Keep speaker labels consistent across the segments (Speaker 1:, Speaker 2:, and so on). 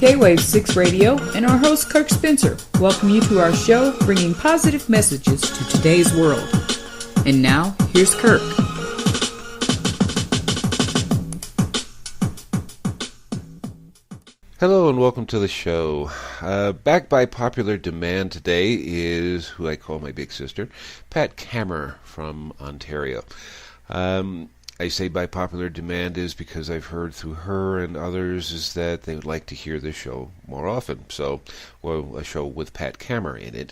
Speaker 1: K-Wave 6 Radio and our host Kirk Spencer welcome you to our show bringing positive messages to today's world. And now, here's Kirk.
Speaker 2: Hello and welcome to the show. Back by popular demand today is who I call my big sister, Pat Kammer from Ontario. I say by popular demand is because I've heard through her and others is that they would like to hear this show more often. So, well, a show with Pat Kammer in it,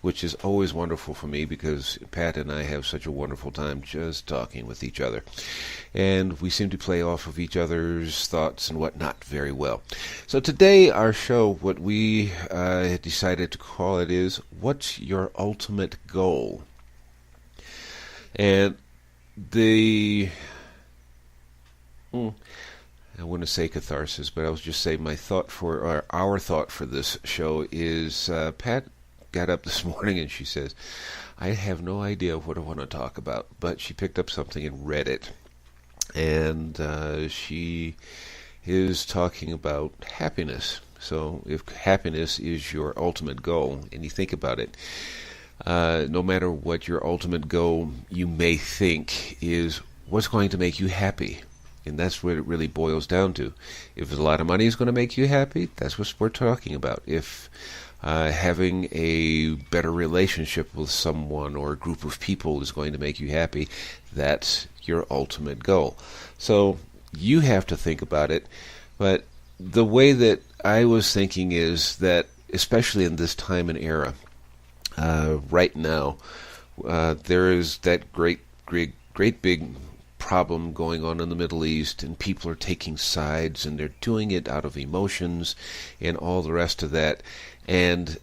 Speaker 2: which is always wonderful for me because Pat and I have such a wonderful time just talking with each other. And we seem to play off of each other's thoughts and whatnot very well. So today our show, what we decided to call it is, What's Your Ultimate Goal? And I wouldn't say catharsis, but I'll just say our thought for this show is Pat got up this morning and she says, I have no idea what I want to talk about, but she picked up something and read it. And she is talking about happiness. So if happiness is your ultimate goal, and you think about it, no matter what your ultimate goal you may think is what's going to make you happy. And that's what it really boils down to. If a lot of money is going to make you happy, that's what we're talking about. If having a better relationship with someone or a group of people is going to make you happy, that's your ultimate goal. So you have to think about it. But the way that I was thinking is that, especially in this time and era, right now, there is that great big problem going on in the Middle East, and people are taking sides, and they're doing it out of emotions and all the rest of that. And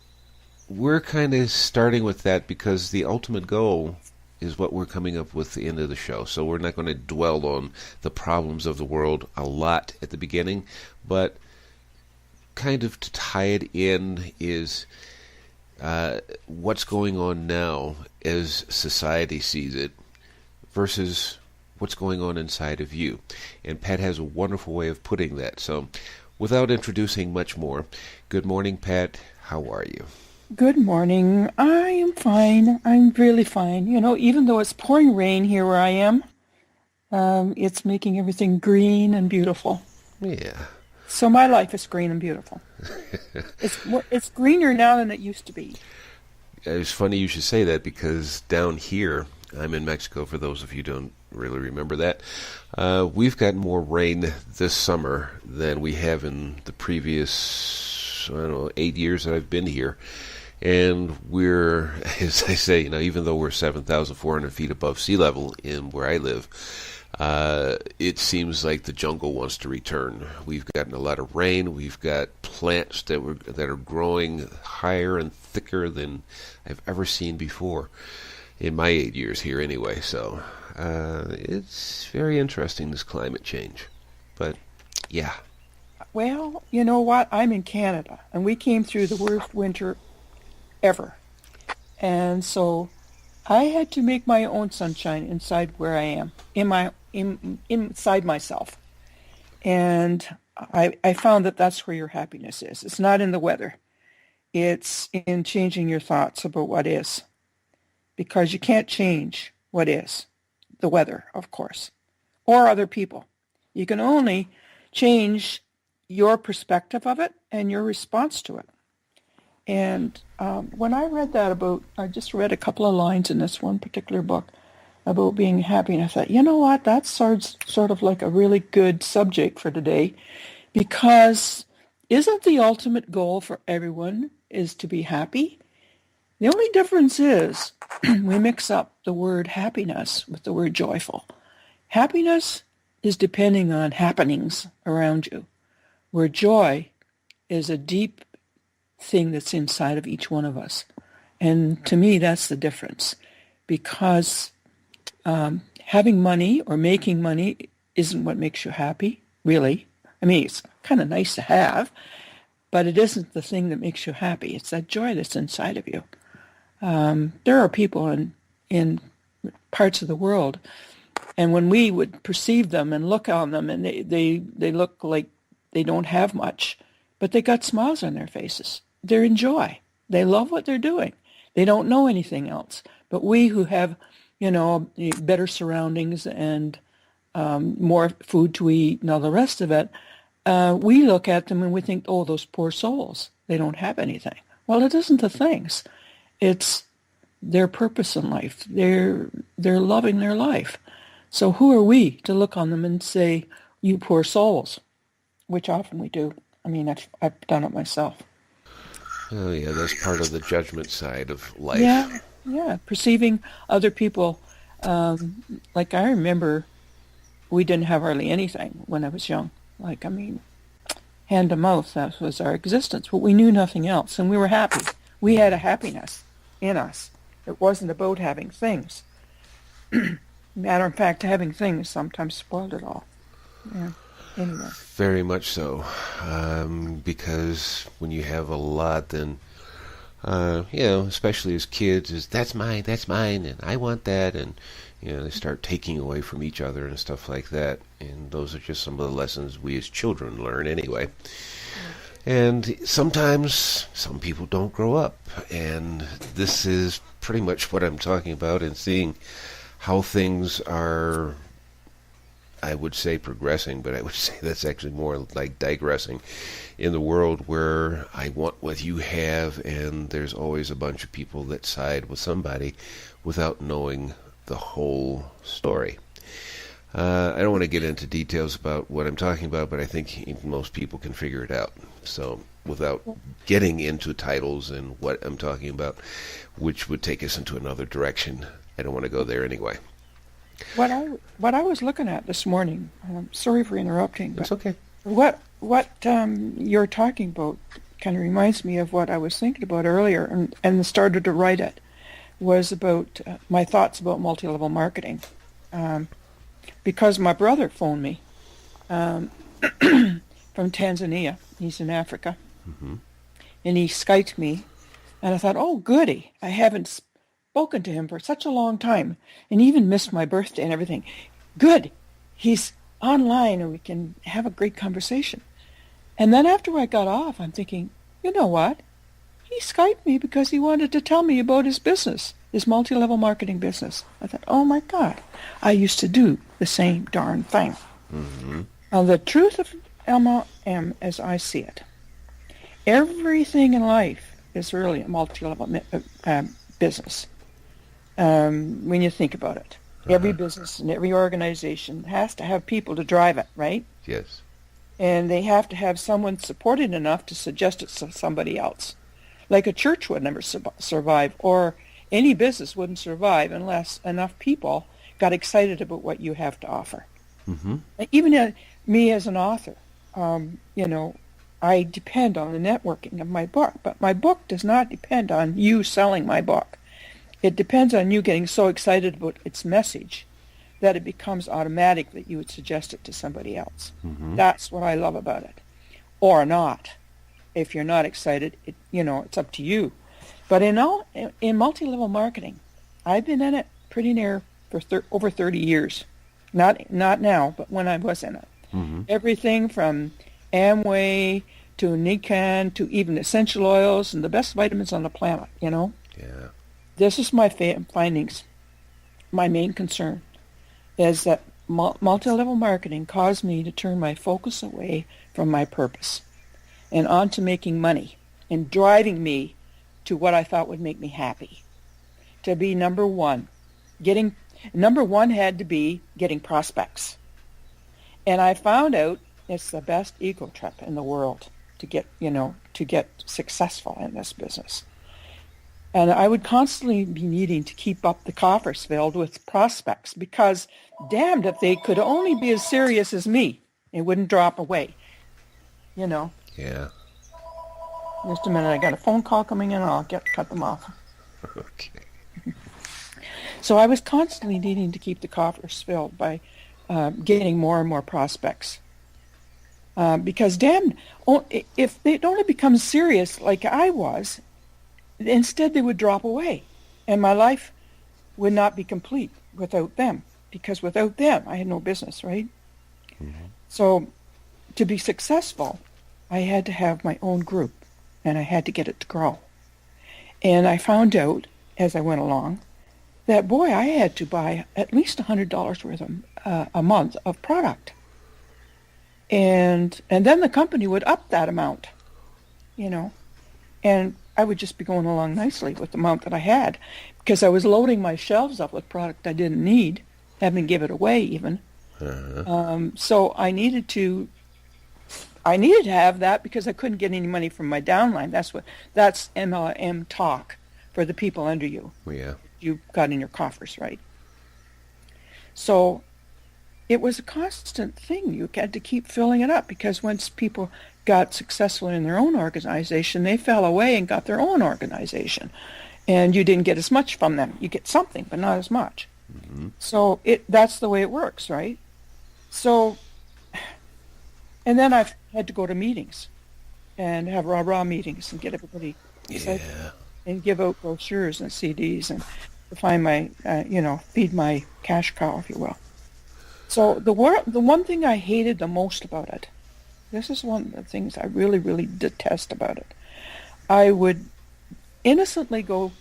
Speaker 2: we're kind of starting with that because the ultimate goal is what we're coming up with at the end of the show. So we're not going to dwell on the problems of the world a lot at the beginning, but kind of to tie it in is what's going on now as society sees it versus what's going on inside of you. And Pat has a wonderful way of putting that. So without introducing much more, good morning, Pat. How are you?
Speaker 3: Good morning. I am fine. I'm really fine. You know, even though it's pouring rain here where I am, it's making everything green and beautiful.
Speaker 2: Yeah.
Speaker 3: So my life is green and beautiful. It's greener now than it used to be.
Speaker 2: It's funny you should say that because down here, I'm in Mexico, for those of you who don't really remember that, we've got more rain this summer than we have in the previous, 8 years that I've been here. And we're, as I say, even though we're 7,400 feet above sea level in where I live, it seems like the jungle wants to return. We've gotten a lot of rain. We've got plants that are growing higher and thicker than I've ever seen before in my 8 years here anyway. So it's very interesting, this climate change. But yeah.
Speaker 3: Well, you know what? I'm in Canada, and we came through the worst winter ever. And so I had to make my own sunshine inside where I am, inside myself. And I found that that's where your happiness is. It's not in the weather. It's in changing your thoughts about what is. Because you can't change what is. The weather, of course. Or other people. You can only change your perspective of it and your response to it. And when I read that I just read a couple of lines in this one particular book about being happy, and I thought, you know what, that's sort of like a really good subject for today, because isn't the ultimate goal for everyone is to be happy? The only difference is we mix up the word happiness with the word joyful. Happiness is depending on happenings around you, where joy is a deep thing that's inside of each one of us. And to me, that's the difference. Because having money or making money isn't what makes you happy, really. I mean, it's kind of nice to have, but it isn't the thing that makes you happy. It's that joy that's inside of you. There are people in parts of the world, and when we would perceive them and look on them, and they look like they don't have much, but they got smiles on their faces. They're in joy. They love what they're doing. They don't know anything else. But we who have, better surroundings and more food to eat and all the rest of it, we look at them and we think, oh, those poor souls, they don't have anything. Well, it isn't the things. It's their purpose in life. They're loving their life. So who are we to look on them and say, you poor souls, which often we do. I mean, I've done it myself.
Speaker 2: Oh, yeah, that's part of the judgment side of life.
Speaker 3: Yeah, perceiving other people. Like I remember we didn't have hardly anything when I was young. Hand to mouth, that was our existence. But we knew nothing else, and we were happy. We had a happiness in us. It wasn't about having things. Matter of fact, having things sometimes spoiled it all. Yeah. Anyway.
Speaker 2: Very much so. Because when you have a lot, then, especially as kids, is that's mine, and I want that, and, they start taking away from each other and stuff like that. And those are just some of the lessons we as children learn anyway. And sometimes some people don't grow up. And this is pretty much what I'm talking about, and seeing how things are, I would say, progressing, but I would say that's actually more like digressing in the world, where I want what you have, and there's always a bunch of people that side with somebody without knowing the whole story. I don't want to get into details about what I'm talking about, but I think most people can figure it out. So without getting into titles and what I'm talking about, which would take us into another direction, I don't want to go there anyway.
Speaker 3: What I was looking at this morning, sorry for interrupting, but
Speaker 2: it's okay.
Speaker 3: What you're talking about kind of reminds me of what I was thinking about earlier, and started to write it, was about my thoughts about multi-level marketing. Because my brother phoned me from Tanzania. He's in Africa. Mm-hmm. And he Skyped me, and I thought, oh, goody. I haven't spoken to him for such a long time, and even missed my birthday and everything. Good. He's online, and we can have a great conversation. And then after I got off, I'm thinking, you know what? He Skyped me because he wanted to tell me about his business, his multi-level marketing business. I thought, oh, my God. I used to do the same darn thing. Mm-hmm. Now, the truth of MLM, as I see it, everything in life is really a multi-level business. When you think about it, every business and every organization has to have people to drive it, right?
Speaker 2: Yes.
Speaker 3: And they have to have someone supported enough to suggest it to somebody else. Like a church would never survive, or any business wouldn't survive unless enough people got excited about what you have to offer. Mm-hmm. Even me as an author, I depend on the networking of my book, but my book does not depend on you selling my book. It depends on you getting so excited about its message that it becomes automatic that you would suggest it to somebody else. Mm-hmm. That's what I love about it. Or not. If you're not excited, it's up to you. But in multi-level marketing, I've been in it pretty near for over 30 years. Not now, but when I was in it. Mm-hmm. Everything from Amway to Nikan to even essential oils and the best vitamins on the planet, Yeah. This is my findings. My main concern is that multi-level marketing caused me to turn my focus away from my purpose and on to making money and driving me to what I thought would make me happy. To be number one. Number one had to be getting prospects. And I found out it's the best ego trip in the world to get successful in this business. And I would constantly be needing to keep up the coffers filled with prospects because damned if they could only be as serious as me. It wouldn't drop away.
Speaker 2: Yeah.
Speaker 3: Just a minute, I got a phone call coming in, and I'll cut them off.
Speaker 2: Okay.
Speaker 3: So I was constantly needing to keep the coffers filled by getting more and more prospects. Because if they only become serious like I was, instead they would drop away. And my life would not be complete without them. Because without them, I had no business, right? Mm-hmm. So to be successful, I had to have my own group, and I had to get it to grow. And I found out as I went along that, boy, I had to buy at least $100 worth of, a month of product. And then the company would up that amount, and I would just be going along nicely with the amount that I had, because I was loading my shelves up with product I didn't need, having to give it away even. So I needed to have that because I couldn't get any money from my downline. That's MLM talk for the people under you.
Speaker 2: Yeah.
Speaker 3: You got in your coffers, right? So it was a constant thing. You had to keep filling it up, because once people got successful in their own organization, they fell away and got their own organization. And you didn't get as much from them. You get something, but not as much. Mm-hmm. So that's the way it works, right? So, and then I've had to go to meetings and have rah-rah meetings and get everybody excited and give out brochures and CDs and find my, feed my cash cow, if you will. So the one thing I hated the most about it, this is one of the things I really, really detest about it. I would innocently go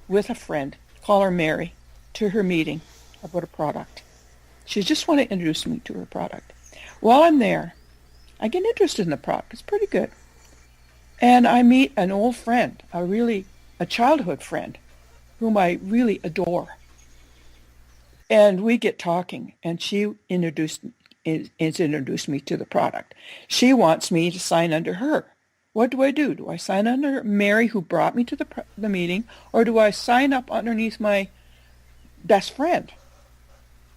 Speaker 3: with a friend, call her Mary, to her meeting about a product. She just wanted to introduce me to her product. While I'm there, I get interested in the product. It's pretty good. And I meet an old friend, a childhood friend, whom I really adore. And we get talking, and she introduced me to the product. She wants me to sign under her. What do? Do I sign under Mary, who brought me to the meeting, or do I sign up underneath my best friend?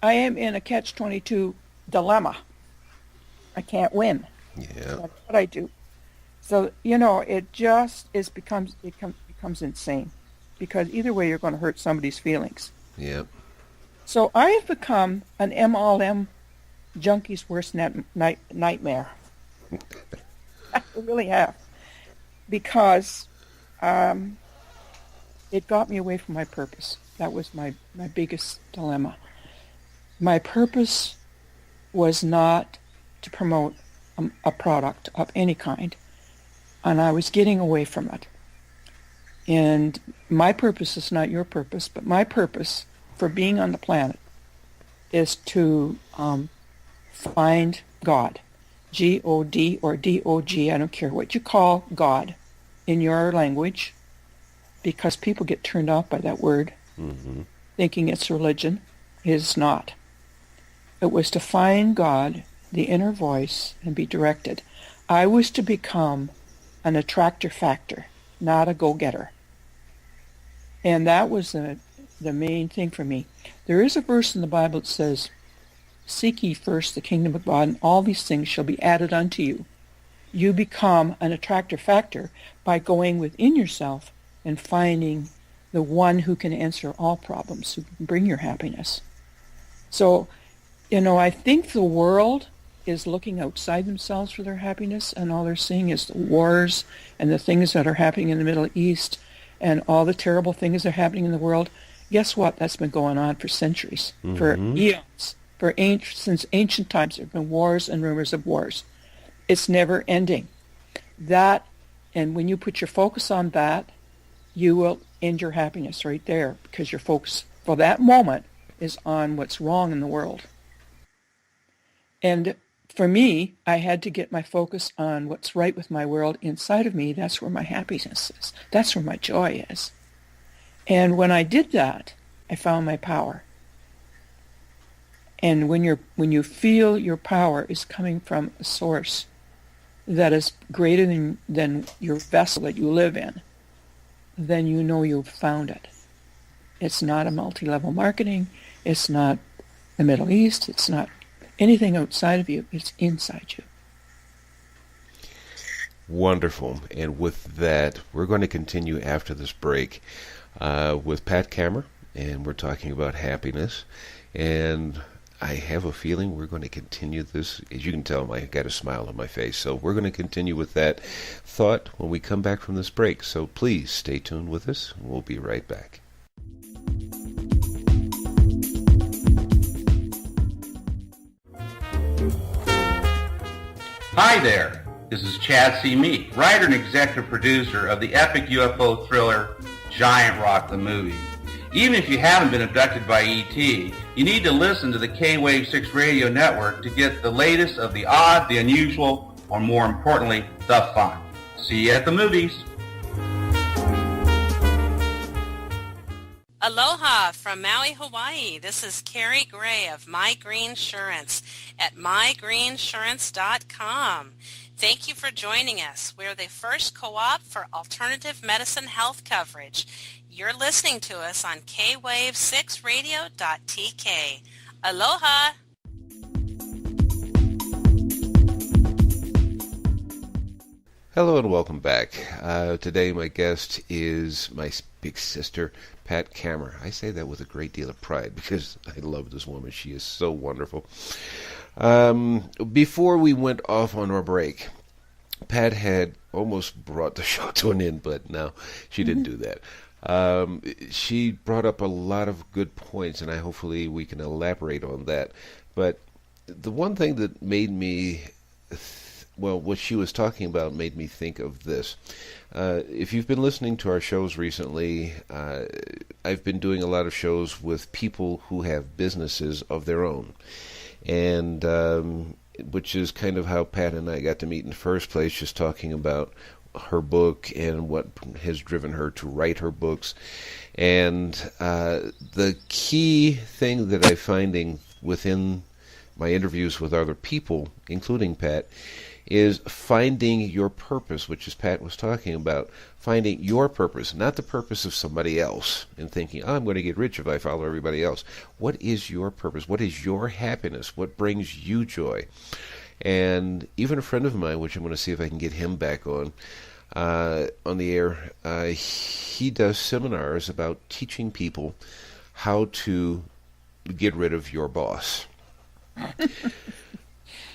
Speaker 3: I am in a catch-22 dilemma. I can't win.
Speaker 2: Yeah.
Speaker 3: That's what I do. So, it just becomes insane, because either way you're going to hurt somebody's feelings.
Speaker 2: Yeah.
Speaker 3: So I have become an MLM junkie's worst nightmare. I really have. Because it got me away from my purpose. That was my biggest dilemma. My purpose was not to promote a product of any kind, and I was getting away from it. And my purpose is not your purpose, but my purpose for being on the planet is to find God. G-O-D or D-O-G, I don't care what you call God in your language, because people get turned off by that word, thinking it's religion. It is not. It was to find God, the inner voice, and be directed. I was to become an attractor factor, not a go-getter. And that was the main thing for me. There is a verse in the Bible that says, "Seek ye first the kingdom of God, and all these things shall be added unto you." You become an attractor factor by going within yourself and finding the one who can answer all problems, who can bring your happiness. So, I think the world is looking outside themselves for their happiness, and all they're seeing is the wars and the things that are happening in the Middle East and all the terrible things that are happening in the world. Guess what? That's been going on for centuries, for eons. Since ancient times, there have been wars and rumors of wars. It's never ending. And when you put your focus on that, you will end your happiness right there, because your focus for that moment is on what's wrong in the world. And for me, I had to get my focus on what's right with my world inside of me. That's where my happiness is. That's where my joy is. And when I did that, I found my power. And when you feel your power is coming from a source that is greater than your vessel that you live in, then you know you've found it. It's not a multi-level marketing. It's not the Middle East. It's not anything outside of you. It's inside you.
Speaker 2: Wonderful. And with that, we're going to continue after this break with Pat Kammer, and we're talking about happiness. And I have a feeling we're going to continue this. As you can tell, I got a smile on my face. So we're going to continue with that thought when we come back from this break. So please stay tuned with us. We'll be right back.
Speaker 4: Hi there. This is Chad C. Meek, writer and executive producer of the epic UFO thriller Giant Rock the movie. Even if you haven't been abducted by E.T., you need to listen to the K-Wave 6 radio network to get the latest of the odd, the unusual, or more importantly, the fun. See you at the movies.
Speaker 5: Aloha from Maui, Hawaii. This is Carrie Gray of My Green Insurance at mygreeninsurance.com. Thank you for joining us. We're the first co-op for alternative medicine health coverage. You're listening to us on kwave6radio.tk. Aloha!
Speaker 2: Hello and welcome back. Today my guest is my big sister, Pat Kammer. I say that with a great deal of pride because I love this woman. She is so wonderful. Before we went off on our break, Pat had almost brought the show to an end, but no, she didn't do that. She brought up a lot of good points, and hopefully we can elaborate on that. But the one thing that made me, what she was talking about made me think of this. If you've been listening to our shows recently, I've been doing a lot of shows with people who have businesses of their own. And which is kind of how Pat and I got to meet in the first place, just talking about her book and what has driven her to write her books. And the key thing that I'm finding within my interviews with other people, including Pat, is finding your purpose, which is Pat was talking about. Finding your purpose, not the purpose of somebody else, and thinking, I'm going to get rich if I follow everybody else. What is your purpose? What is your happiness? What brings you joy? And even a friend of mine, which I'm going to see if I can get him back on the air, he does seminars about teaching people how to get rid of your boss.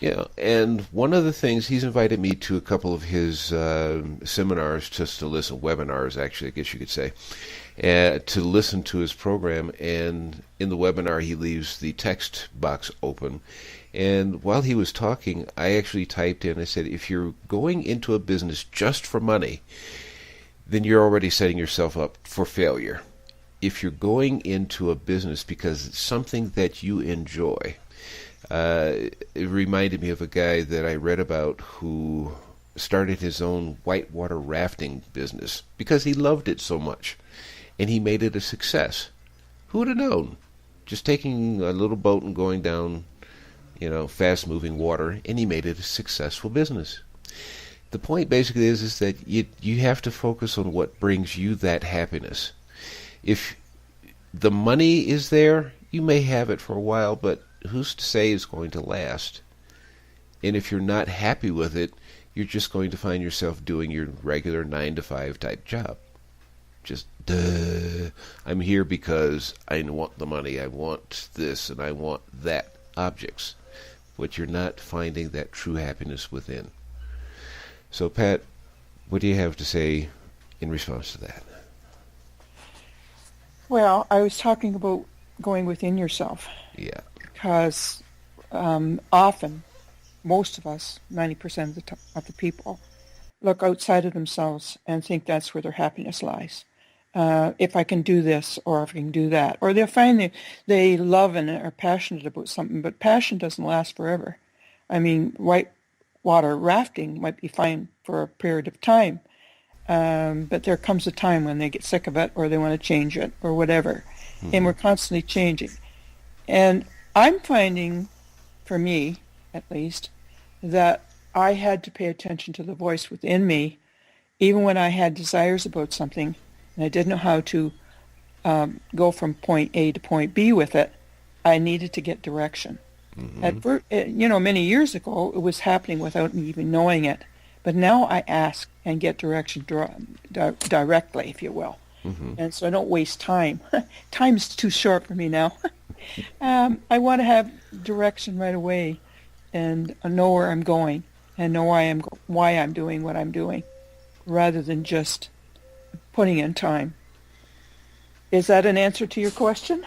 Speaker 2: Yeah, and one of the things, he's invited me to a couple of his seminars just to listen, webinars actually, I guess you could say, to listen to his program. And in the webinar, he leaves the text box open. And while he was talking, I actually typed in, I said, if you're going into a business just for money, then you're already setting yourself up for failure. If you're going into a business because it's something that you enjoy, it reminded me of a guy that I read about who started his own whitewater rafting business because he loved it so much, and he made it a success. Who would have known? Just taking a little boat and going down, fast-moving water, and he made it a successful business. The point basically is that you have to focus on what brings you that happiness. If the money is there, you may have it for a while, but who's to say it's going to last? And if you're not happy with it, you're just going to find yourself doing your regular 9-to-5 type job. Just, I'm here because I want the money, I want this, and I want that objects. But you're not finding that true happiness within. So, Pat, what do you have to say in response to that?
Speaker 3: Well, I was talking about going within yourself.
Speaker 2: Yeah.
Speaker 3: Because often, most of us, 90% of the people, look outside of themselves and think that's where their happiness lies. If I can do this, or if I can do that. Or they'll find they love and are passionate about something, but passion doesn't last forever. I mean, whitewater rafting might be fine for a period of time, but there comes a time when they get sick of it, or they want to change it, or whatever. Mm-hmm. And we're constantly changing. And I'm finding, for me at least, that I had to pay attention to the voice within me, even when I had desires about something, and I didn't know how to go from point A to point B with it. I needed to get direction. Mm-hmm. Many years ago, it was happening without me even knowing it. But now I ask and get direction directly, if you will. Mm-hmm. And so I don't waste time. Time's too short for me now. I want to have direction right away and know where I'm going and know why I'm doing what I'm doing, rather than just putting in time. Is that an answer to your question?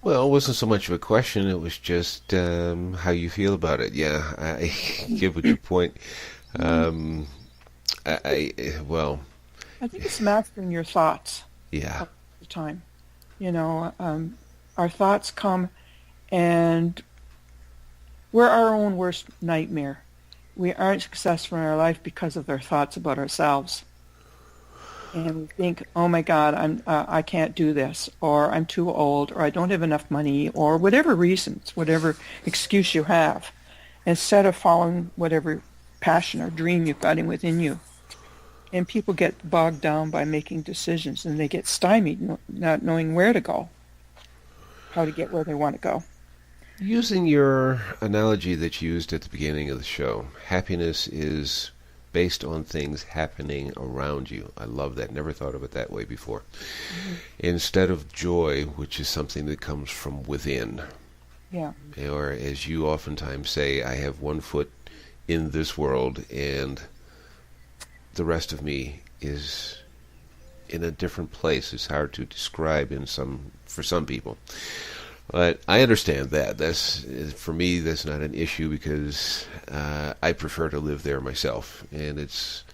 Speaker 2: Well, it wasn't so much of a question. It was just how you feel about it. Yeah, I get what your point. Well,
Speaker 3: I think it's mastering your thoughts
Speaker 2: yeah,
Speaker 3: all the time. Our thoughts come, and we're our own worst nightmare. We aren't successful in our life because of our thoughts about ourselves. And we think, oh my God, I can't do this, or I'm too old, or I don't have enough money, or whatever reasons, whatever excuse you have, instead of following whatever passion or dream you've got within you. And people get bogged down by making decisions, and they get stymied, not knowing where to go, how to get where they want to go.
Speaker 2: using your analogy that you used at the beginning of the show, happiness is based on things happening around you. I love that. Never thought of it that way before. Mm-hmm. Instead of joy, which is something that comes from within.
Speaker 3: Yeah.
Speaker 2: Or as you oftentimes say, I have one foot in this world and the rest of me is in a different place. It's hard to describe for some people. But I understand that. For me, that's not an issue because I prefer to live there myself. And it's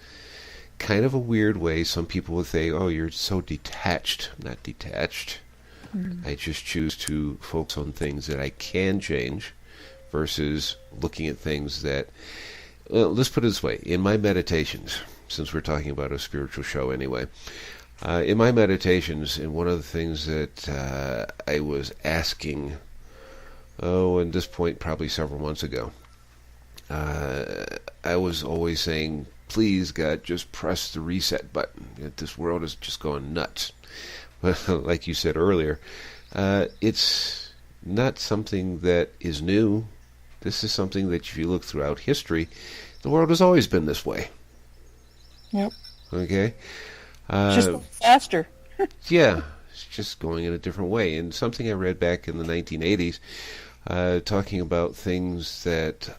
Speaker 2: kind of a weird way. Some people would say, oh, you're so detached. I'm not detached. Mm-hmm. I just choose to focus on things that I can change versus looking at things that, well, let's put it this way. In my meditations, since we're talking about a spiritual show anyway, in my meditations, and one of the things that I was asking, at this point probably several months ago, I was always saying, please, God, just press the reset button. This world is just going nuts. Like you said earlier, it's not something that is new. This is something that if you look throughout history, the world has always been this way.
Speaker 3: Yep.
Speaker 2: Okay?
Speaker 3: Just faster.
Speaker 2: Yeah, it's just going in a different way. And something I read back in the 1980s, talking about things that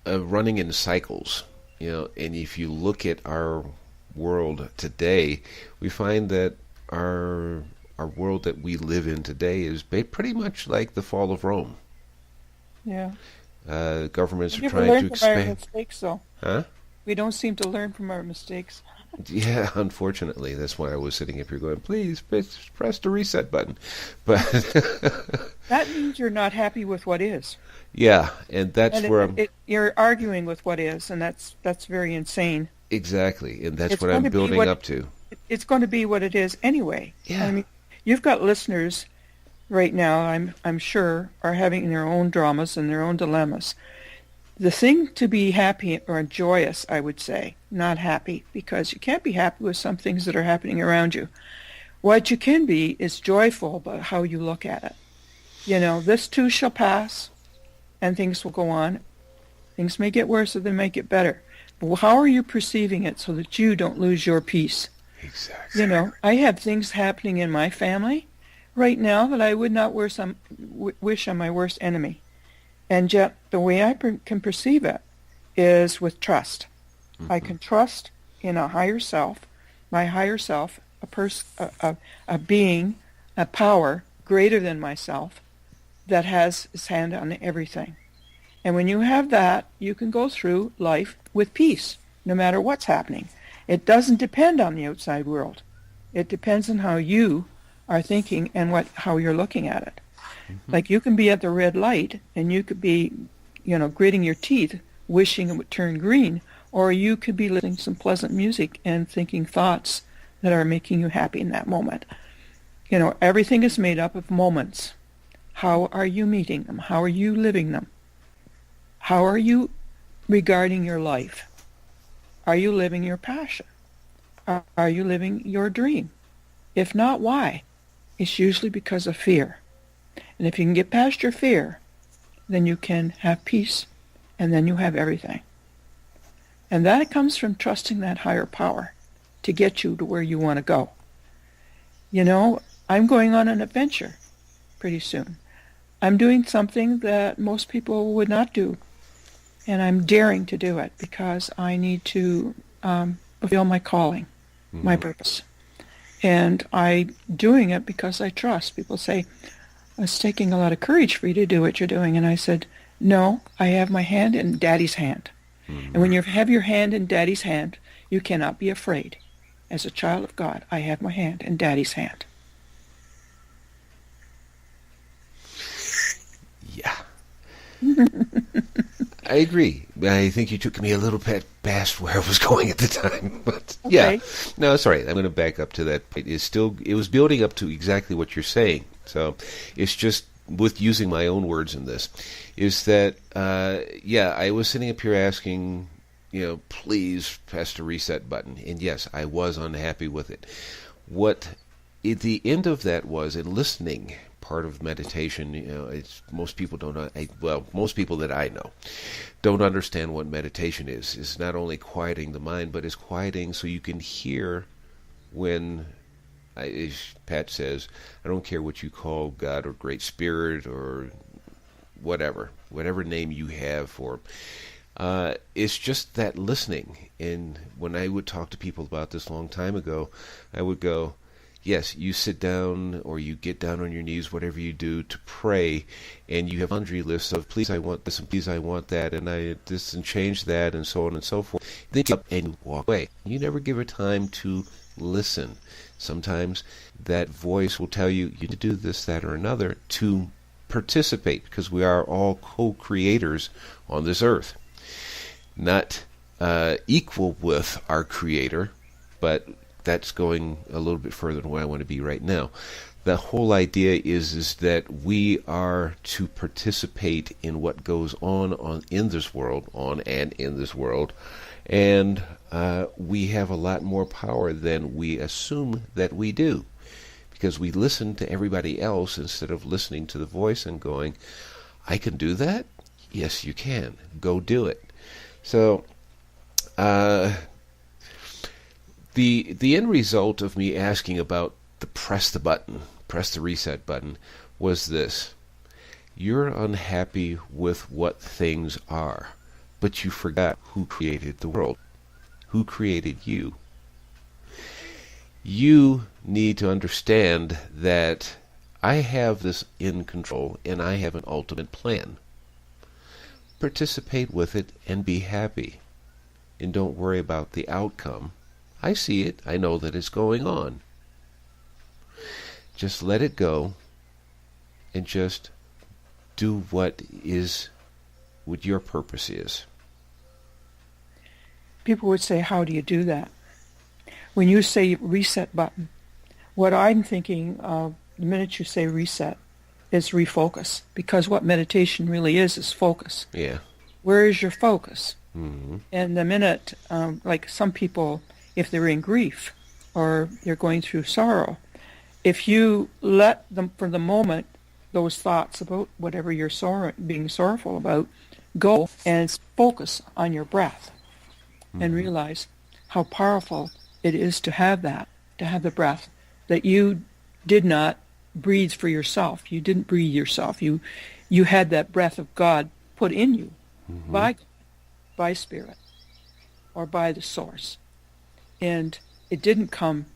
Speaker 2: running in cycles. And if you look at our world today, we find that our world that we live in today is pretty much like the fall of Rome.
Speaker 3: Yeah.
Speaker 2: Governments are
Speaker 3: We
Speaker 2: trying
Speaker 3: learn
Speaker 2: to
Speaker 3: from
Speaker 2: expand.
Speaker 3: our mistakes, though.
Speaker 2: Huh?
Speaker 3: We don't seem to learn from our mistakes.
Speaker 2: Yeah, unfortunately, that's why I was sitting up here going, please press the reset button. But
Speaker 3: that means you're not happy with what is.
Speaker 2: Yeah, and that's where
Speaker 3: you're arguing with what is, and that's very insane.
Speaker 2: Exactly, and that's what I'm building up to.
Speaker 3: It's going to be what it is anyway.
Speaker 2: Yeah.
Speaker 3: I mean, you've got listeners right now, I'm sure, are having their own dramas and their own dilemmas. The thing to be happy or joyous, I would say, not happy, because you can't be happy with some things that are happening around you. What you can be is joyful about how you look at it. This too shall pass, and things will go on. Things may get worse or they may get better. But how are you perceiving it so that you don't lose your peace?
Speaker 2: Exactly.
Speaker 3: I have things happening in my family right now that I would not wish on my worst enemy. And yet the way I can perceive it is with trust. Mm-hmm. I can trust in a higher self, my higher self, a being, a power greater than myself that has his hand on everything. And when you have that, you can go through life with peace, no matter what's happening. It doesn't depend on the outside world. It depends on how you are thinking and how you're looking at it. Mm-hmm. Like you can be at the red light and you could be, gritting your teeth, wishing it would turn green, or you could be listening to some pleasant music and thinking thoughts that are making you happy in that moment. Everything is made up of moments. How are you meeting them? How are you living them? How are you regarding your life? Are you living your passion? Are you living your dream? If not, why? It's usually because of fear. And if you can get past your fear, then you can have peace, and then you have everything. And that comes from trusting that higher power to get you to where you want to go. I'm going on an adventure pretty soon. I'm doing something that most people would not do. And I'm daring to do it because I need to fulfill my calling, mm-hmm. my purpose. And I'm doing it because I trust. People say, it's taking a lot of courage for you to do what you're doing. And I said, No, I have my hand in Daddy's hand. And when you have your hand in Daddy's hand, you cannot be afraid. As a child of God, I have my hand in Daddy's hand.
Speaker 2: Yeah. I agree. I think you took me a little bit past where I was going at the time. But
Speaker 3: Okay.
Speaker 2: yeah. No, it's all right. I'm going to back up to that. It was building up to exactly what you're saying. So it's just with using my own words in this, is that, I was sitting up here asking, please press the reset button. And yes, I was unhappy with it. What at the end of that was, in listening, part of meditation, it's most people most people that I know don't understand what meditation is. It's not only quieting the mind, but it's quieting so you can hear when, as Pat says, I don't care what you call God or Great Spirit or whatever name you have for it. It's just that listening. And when I would talk to people about this a long time ago, I would go, yes, you sit down or you get down on your knees, whatever you do, to pray, and you have laundry lists of, please I want this and please I want that, and I this and change that, and so on and so forth. Then you get up and you walk away. You never give it time to listen. Sometimes that voice will tell you need to do this, that, or another to participate, because we are all co-creators on this earth. Not equal with our Creator, but that's going a little bit further than where I want to be right now. The whole idea is that we are to participate in what goes on in this world, and we have a lot more power than we assume that we do, because we listen to everybody else instead of listening to the voice and going, I can do that? Yes, you can. Go do it. So, the end result of me asking about the press the reset button, was this. You're unhappy with what things are, but you forgot who created the world, who created you. You need to understand that I have this in control and I have an ultimate plan. Participate with it and be happy. And don't worry about the outcome. I see it. I know that it's going on. Just let it go and just do what your purpose is.
Speaker 3: People would say, how do you do that? When you say reset button, what I'm thinking of the minute you say reset is refocus, because what meditation really is focus.
Speaker 2: Yeah.
Speaker 3: Where is your focus?
Speaker 2: Mm-hmm.
Speaker 3: And the minute, like some people, if they're in grief or they're going through sorrow, if you let them, for the moment, those thoughts about whatever you're being sorrowful about, go and focus on your breath, and realize how powerful it is to have that, to have the breath, that you did not breathe for yourself. You didn't breathe yourself. You had that breath of God put in you by Spirit or by the Source. And it didn't come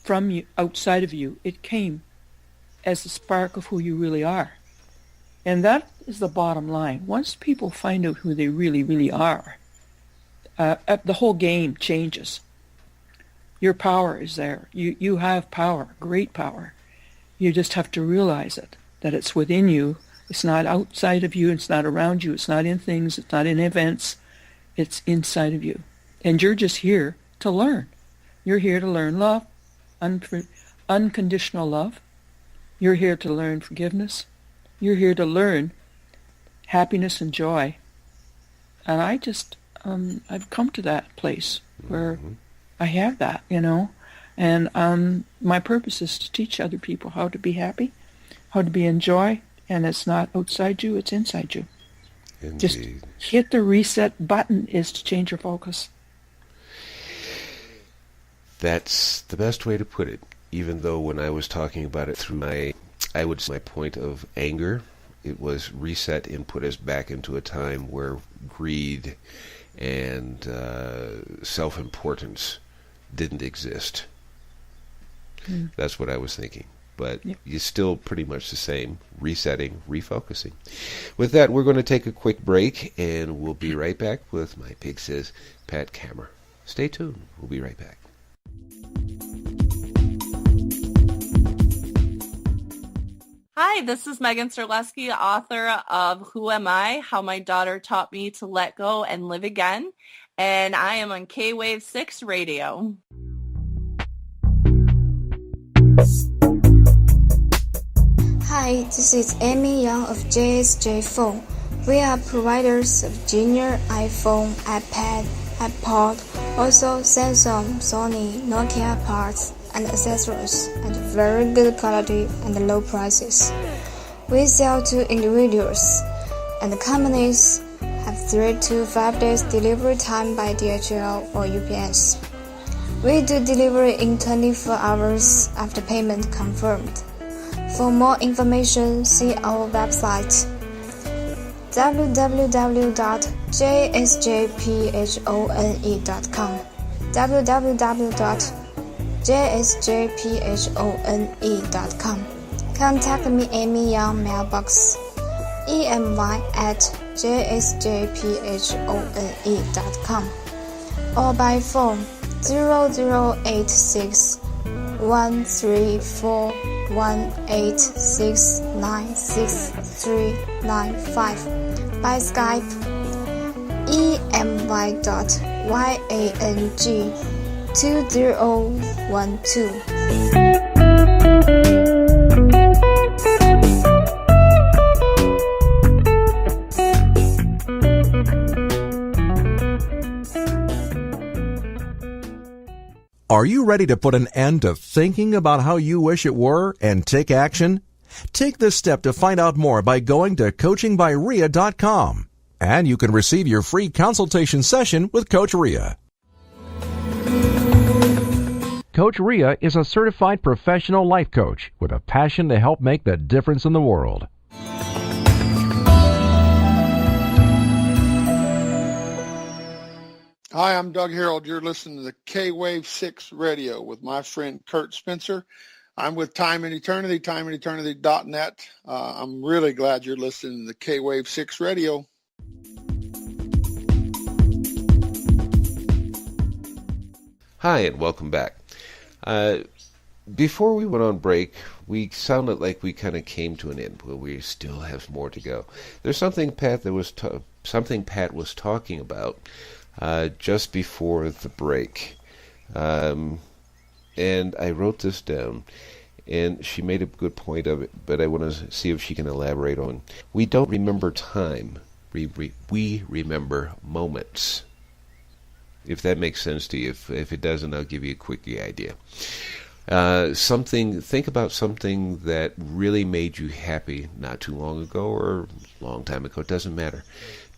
Speaker 3: from you, outside of you. It came as the spark of who you really are. And that is the bottom line. Once people find out who they really, really are, the whole game changes. Your power is there. You have power, great power. You just have to realize it, that it's within you. It's not outside of you. It's not around you. It's not in things. It's not in events. It's inside of you. And you're just here to learn. You're here to learn love, unconditional love. You're here to learn forgiveness. You're here to learn happiness and joy. And I just, I've come to that place where I have that, And my purpose is to teach other people how to be happy, how to be in joy, and it's not outside you, it's inside you.
Speaker 2: Indeed.
Speaker 3: Just hit the reset button is to change your focus.
Speaker 2: That's the best way to put it. Even though when I was talking about it through my point of anger, it was reset and put us back into a time where greed and self-importance didn't exist. That's what I was thinking. but you're still pretty much the same, resetting, refocusing. With that, we're going to take a quick break, and we'll be right back with My Pig Says, Pat Kammer. Stay tuned. We'll be right back.
Speaker 6: Hi, this is Megan Serleski, author of Who Am I? How My Daughter Taught Me to Let Go and Live Again, and I am on K-Wave 6 Radio.
Speaker 7: Hi, this is Amy Young of JSJ Phone. We are providers of junior iPhone, iPad, iPod, also Samsung, Sony, Nokia parts and accessories at very good quality and low prices. We sell to individuals, and companies have 3 to 5 days delivery time by DHL or UPS. We do delivery in 24 hours after payment confirmed. For more information, see our website www.jsjphone.com www.jsjphone.com. Contact me Amy Young mailbox emy@jsjphone.com or by phone 0086 134 186969395, by Skype emy.yang2012.
Speaker 8: Are you ready to put an end to thinking about how you wish it were and take action? Take this step to find out more by going to coachingbyria.com, and you can receive your free consultation session with Coach Ria. Coach Ria is a certified professional life coach with a passion to help make the difference in the world.
Speaker 9: Hi, I'm Doug Harold. You're listening to the K-Wave 6 Radio with my friend Kurt Spencer. I'm with Time and Eternity, timeandeternity.net. I'm really glad you're listening to the K-Wave 6 Radio.
Speaker 2: Hi, and welcome back. Before we went on break, we sounded like we kind of came to an end, but we still have more to go. There's something Pat was talking about just before the break, and I wrote this down, and she made a good point of it, but I want to see if she can elaborate on. We don't remember time, we remember moments. If that makes sense to you. If it doesn't, I'll give you a quick idea. Think about something that really made you happy not too long ago or a long time ago. It doesn't matter.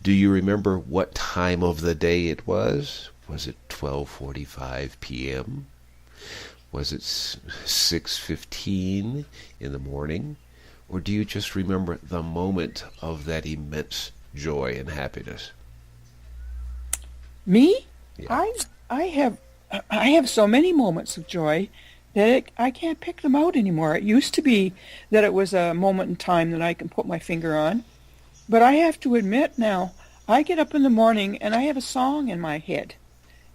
Speaker 2: Do you remember what time of the day it was? Was it 12:45 p.m.? Was it 6:15 in the morning? Or do you just remember the moment of that immense joy and happiness?
Speaker 3: Me?
Speaker 2: Yeah.
Speaker 3: I have so many moments of joy that I can't pick them out anymore. It used to be that it was a moment in time that I can put my finger on. But I have to admit now, I get up in the morning and I have a song in my head.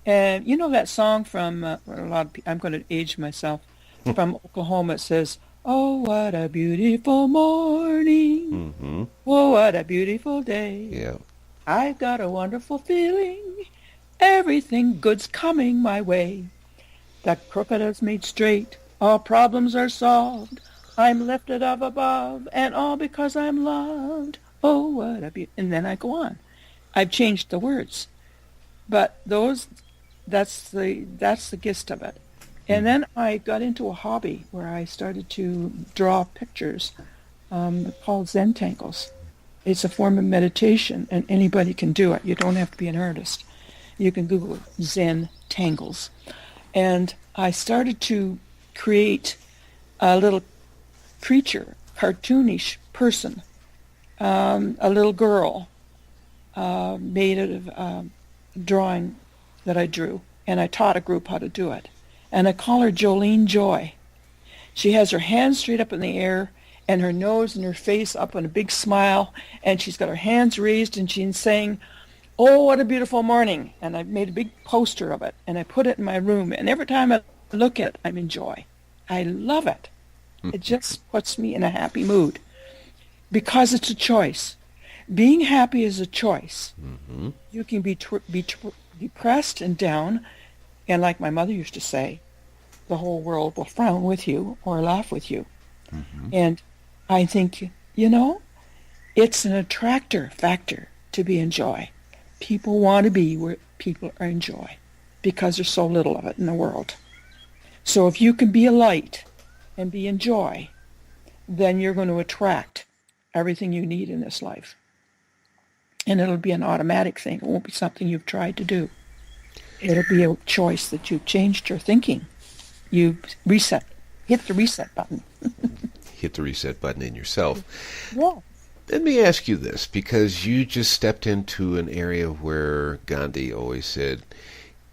Speaker 3: And you know that song from, I'm going to age myself, from Oklahoma. It says, "Oh, what a beautiful morning.
Speaker 2: Mm-hmm.
Speaker 3: Oh, what a beautiful day.
Speaker 2: Yeah.
Speaker 3: I've got a wonderful feeling. Everything good's coming my way. The crooked is made straight. All problems are solved. I'm lifted up above, and all because I'm loved. Oh, what a beauty." And then I go on. I've changed the words, but that's the gist of it. And then I got into a hobby where I started to draw pictures called Zentangles. It's a form of meditation, and anybody can do it. You don't have to be an artist. You can Google Zen Tangles. And I started to create a little creature, cartoonish person, a little girl made out of drawing that I drew. And I taught a group how to do it. And I call her Jolene Joy. She has her hands straight up in the air and her nose and her face up in a big smile, and she's got her hands raised and she's saying, "Oh, what a beautiful morning." And I've made a big poster of it, and I put it in my room, and every time I look at it, I'm in joy. I love it. It just puts me in a happy mood because it's a choice. Being happy is a choice.
Speaker 2: Mm-hmm.
Speaker 3: You can be depressed and down, and like my mother used to say, the whole world will frown with you or laugh with you.
Speaker 2: Mm-hmm.
Speaker 3: And I think, you know, it's an attractor factor to be in joy. People want to be where people are in joy because there's so little of it in the world. So if you can be a light and be in joy, then you're going to attract everything you need in this life. And it'll be an automatic thing. It won't be something you've tried to do. It'll be a choice that you've changed your thinking. You hit the reset button.
Speaker 2: Hit the reset button in yourself.
Speaker 3: Yeah.
Speaker 2: Let me ask you this, because you just stepped into an area where Gandhi always said,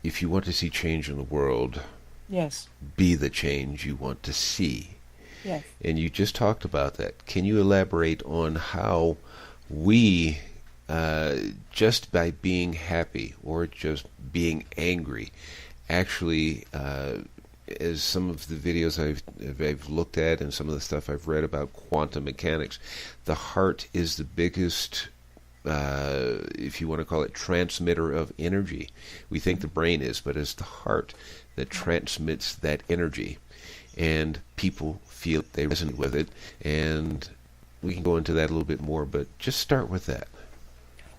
Speaker 2: if you want to see change in the world,
Speaker 3: Yes.
Speaker 2: be the change you want to see.
Speaker 3: Yes.
Speaker 2: And you just talked about that. Can you elaborate on how we, just by being happy or just being angry, actually, as some of the videos I've looked at and some of the stuff I've read about quantum mechanics, the heart is the biggest, if you want to call it, transmitter of energy. We think the brain is, but it's the heart that transmits that energy. And people feel they resonate with it, and we can go into that a little bit more, but just start with that.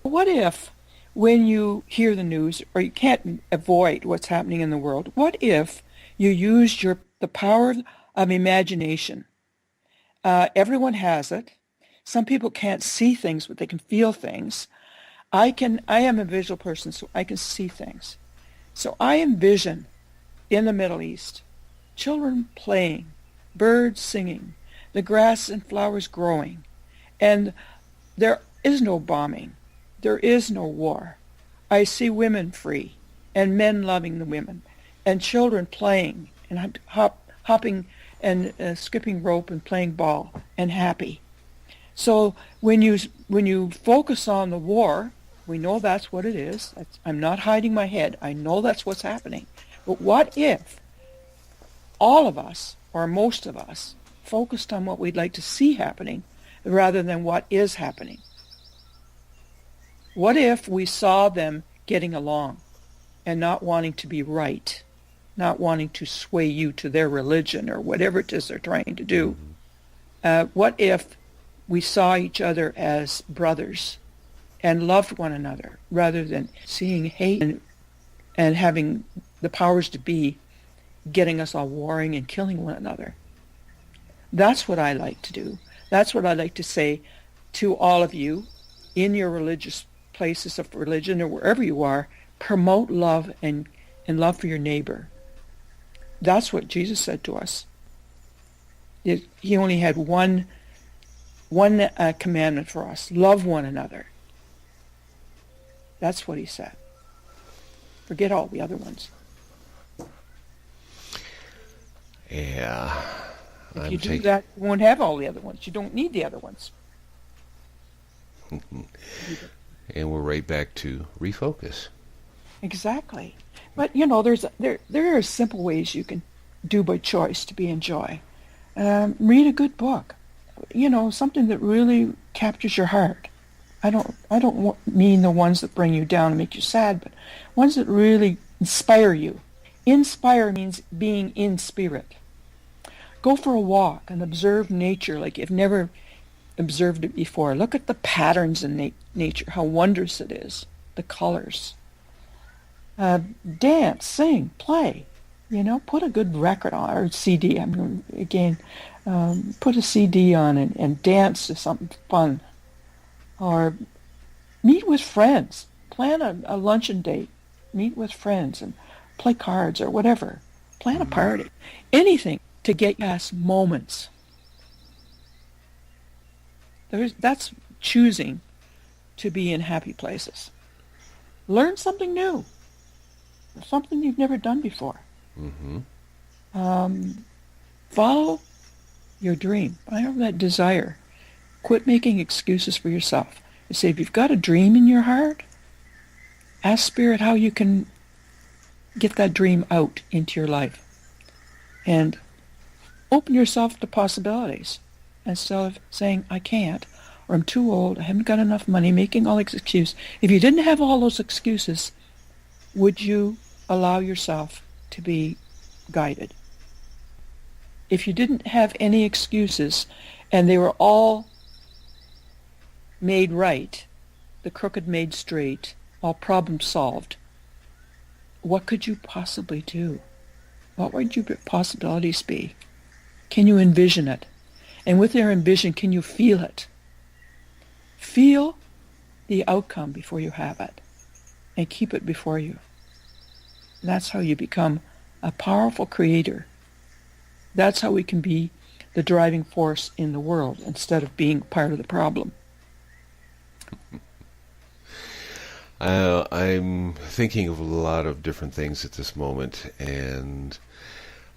Speaker 3: What if, when you hear the news, or you can't avoid what's happening in the world, what if you used the power of imagination? Everyone has it. Some people can't see things, but they can feel things. I am a visual person, so I can see things. So I envision in the Middle East children playing, birds singing, the grass and flowers growing, and there is no bombing. There is no war. I see women free, and men loving the women, and children playing, and hopping and skipping rope and playing ball, and happy. So when you focus on the war, we know that's what it is. I'm not hiding my head. I know that's what's happening. But what if all of us, or most of us, focused on what we'd like to see happening rather than what is happening? What if we saw them getting along and not wanting to be right, not wanting to sway you to their religion or whatever it is they're trying to do? What if we saw each other as brothers and loved one another rather than seeing hate and having the powers to be getting us all warring and killing one another? That's what I like to do. That's what I like to say to all of you in your religious places of religion or wherever you are. Promote love and love for your neighbor. That's what Jesus said to us. He only had one commandment for us: love one another. That's what he said. Forget all the other ones.
Speaker 2: Yeah.
Speaker 3: If you do that, you won't have all the other ones. You don't need the other ones.
Speaker 2: And we're right back to refocus.
Speaker 3: Exactly. But, there are simple ways you can do by choice to be in joy. Read a good book. Something that really captures your heart. I don't mean the ones that bring you down and make you sad, but ones that really inspire you. Inspire means being in spirit. Go for a walk and observe nature like you've never observed it before. Look at the patterns in nature, how wondrous it is, the colors. Dance, sing, play. Put a good record on, or CD. Put a CD on and dance to something fun. Or meet with friends. Plan a luncheon date. Meet with friends and play cards or whatever. Plan a party. Anything to get past moments. That's choosing to be in happy places. Learn something new. Something you've never done before.
Speaker 2: Mm-hmm.
Speaker 3: Follow your dream. Follow that desire. Quit making excuses for yourself. You say, if you've got a dream in your heart, ask Spirit how you can get that dream out into your life. And open yourself to possibilities instead of saying, I can't, or I'm too old, I haven't got enough money, making all these excuses. If you didn't have all those excuses, would you allow yourself to be guided? If you didn't have any excuses and they were all made right, the crooked made straight, all problems solved, what could you possibly do? What would your possibilities be? Can you envision it? And with your envision, can you feel it? Feel the outcome before you have it, and keep it before you. That's how you become a powerful creator. That's how we can be the driving force in the world instead of being part of the problem.
Speaker 2: I'm thinking of a lot of different things at this moment, and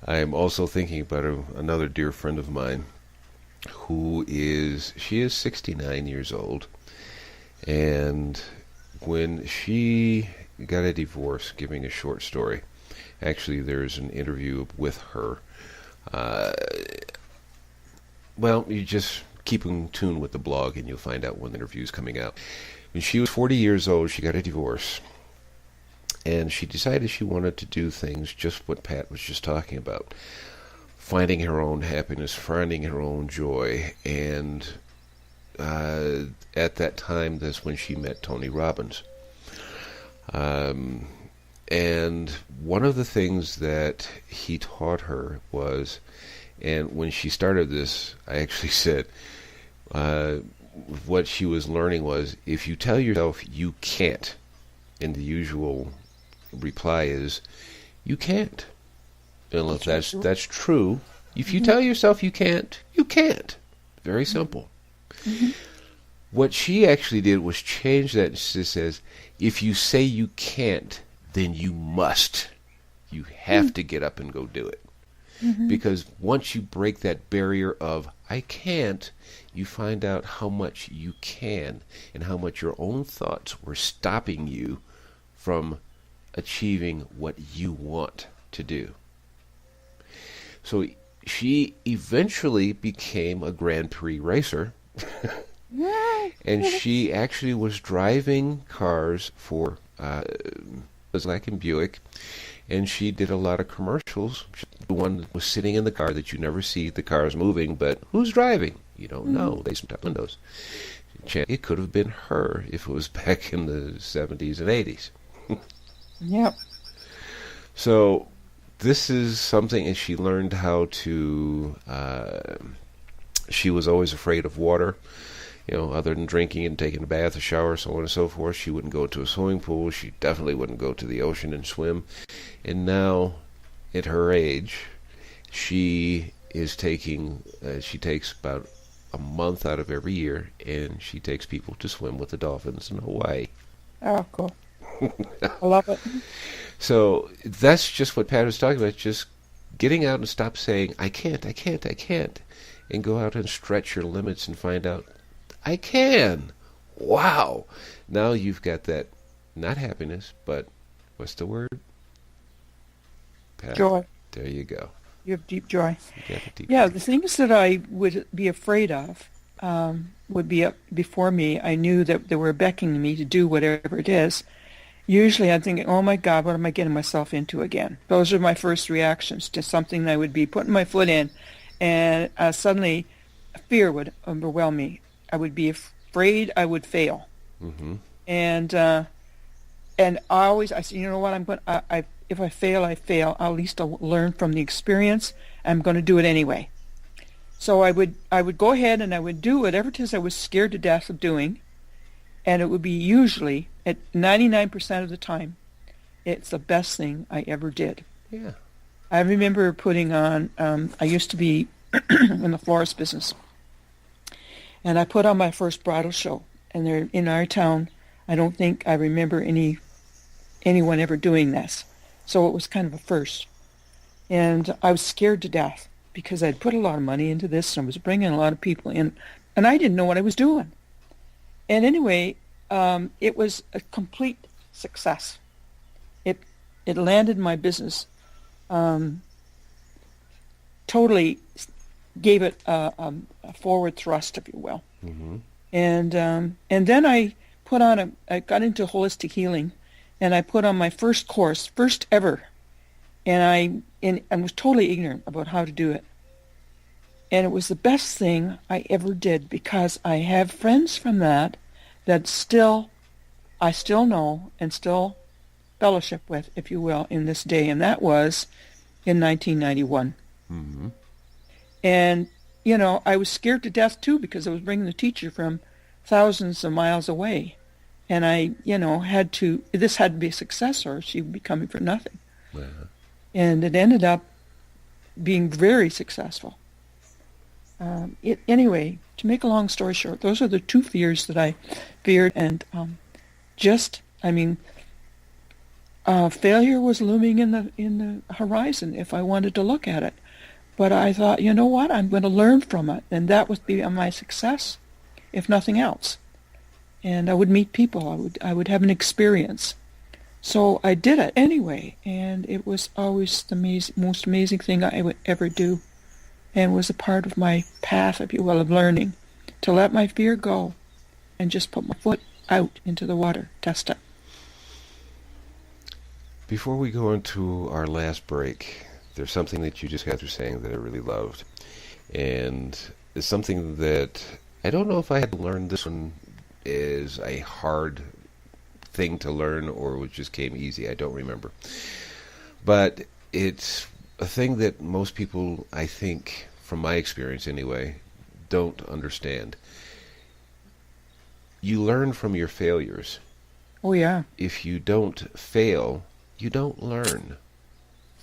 Speaker 2: I'm also thinking about another dear friend of mine she is 69 years old, and when she got a divorce, giving a short story, actually there's an interview with her. Well, you just keep in tune with the blog and you'll find out when the interview's coming out. When she was 40 years old, she got a divorce, and she decided she wanted to do things just what Pat was just talking about. Finding her own happiness, finding her own joy, and at that time, that's when she met Tony Robbins. And one of the things that he taught her was, and when she started this, I actually said, what she was learning was, if you tell yourself you can't, and the usual reply is, you can't. And if that's true, if you tell yourself you can't, you can't. Very simple. Mm-hmm. What she actually did was change that. She says, if you say you can't, then you must. You have to get up and go do it. Mm-hmm. Because once you break that barrier of, I can't, you find out how much you can and how much your own thoughts were stopping you from achieving what you want to do. So she eventually became a Grand Prix racer. And she actually was driving cars for Cadillac and Buick, and she did a lot of commercials. The one that was sitting in the car that you never see the cars moving, but who's driving? You don't know. They sometimes windows. It could have been her if it was back in the 70s and 80s.
Speaker 3: Yep.
Speaker 2: So this is something, and she learned how to, she was always afraid of water. Other than drinking and taking a bath, a shower, so on and so forth. She wouldn't go to a swimming pool. She definitely wouldn't go to the ocean and swim. And now, at her age, she is taking, she takes about a month out of every year, and she takes people to swim with the dolphins in Hawaii.
Speaker 3: Oh, cool. I love it.
Speaker 2: So that's just what Pat was talking about, just getting out and stop saying, I can't, I can't, I can't, and go out and stretch your limits and find out, I can. Wow. Now you've got that, not happiness, but what's the word? Pat?
Speaker 3: Joy.
Speaker 2: There you go.
Speaker 3: You have deep joy.
Speaker 2: Deep
Speaker 3: joy.
Speaker 2: The
Speaker 3: things that I would be afraid of would be up before me. I knew that they were beckoning me to do whatever it is. Usually I'm thinking, oh my God, what am I getting myself into again? Those are my first reactions to something that I would be putting my foot in, and suddenly fear would overwhelm me. I would be afraid I would fail. Mm-hmm. And I said, you know what, if I fail, I fail. At least I'll learn from the experience. I'm going to do it anyway. So I would go ahead and I would do whatever it is I was scared to death of doing, and it would be usually, at 99% of the time, it's the best thing I ever did.
Speaker 2: Yeah.
Speaker 3: I remember putting on, I used to be in the florist business, and I put on my first bridal show, and they're in our town. I don't think I remember anyone ever doing this, so it was kind of a first. And I was scared to death because I'd put a lot of money into this and I was bringing a lot of people in, and I didn't know what I was doing. And anyway, it was a complete success. It landed my business, totally gave it a forward thrust, if you will.
Speaker 2: Mm-hmm.
Speaker 3: And then I got into holistic healing, and I put on my first course, first ever, and I was totally ignorant about how to do it. And it was the best thing I ever did, because I have friends from that I still know and still fellowship with, if you will, in this day. And that was in 1991.
Speaker 2: Mm-hmm.
Speaker 3: And, I was scared to death, too, because I was bringing the teacher from thousands of miles away. And I, this had to be a success, or she would be coming for nothing.
Speaker 2: Uh-huh.
Speaker 3: And it ended up being very successful. Anyway, to make a long story short, those are the two fears that I feared. And failure was looming in the horizon if I wanted to look at it. But I thought, you know what, I'm going to learn from it, and that would be my success, if nothing else. And I would meet people. I would have an experience. So I did it anyway, and it was always the most amazing thing I would ever do, and was a part of my path, if you will, of learning, to let my fear go and just put my foot out into the water, test it.
Speaker 2: Before we go into our last break, there's something that you just got through saying that I really loved. And it's something that I don't know if I had learned this one is a hard thing to learn or it just came easy. I don't remember. But it's a thing that most people, I think, from my experience anyway, don't understand. You learn from your failures.
Speaker 3: Oh, yeah.
Speaker 2: If you don't fail, you don't learn.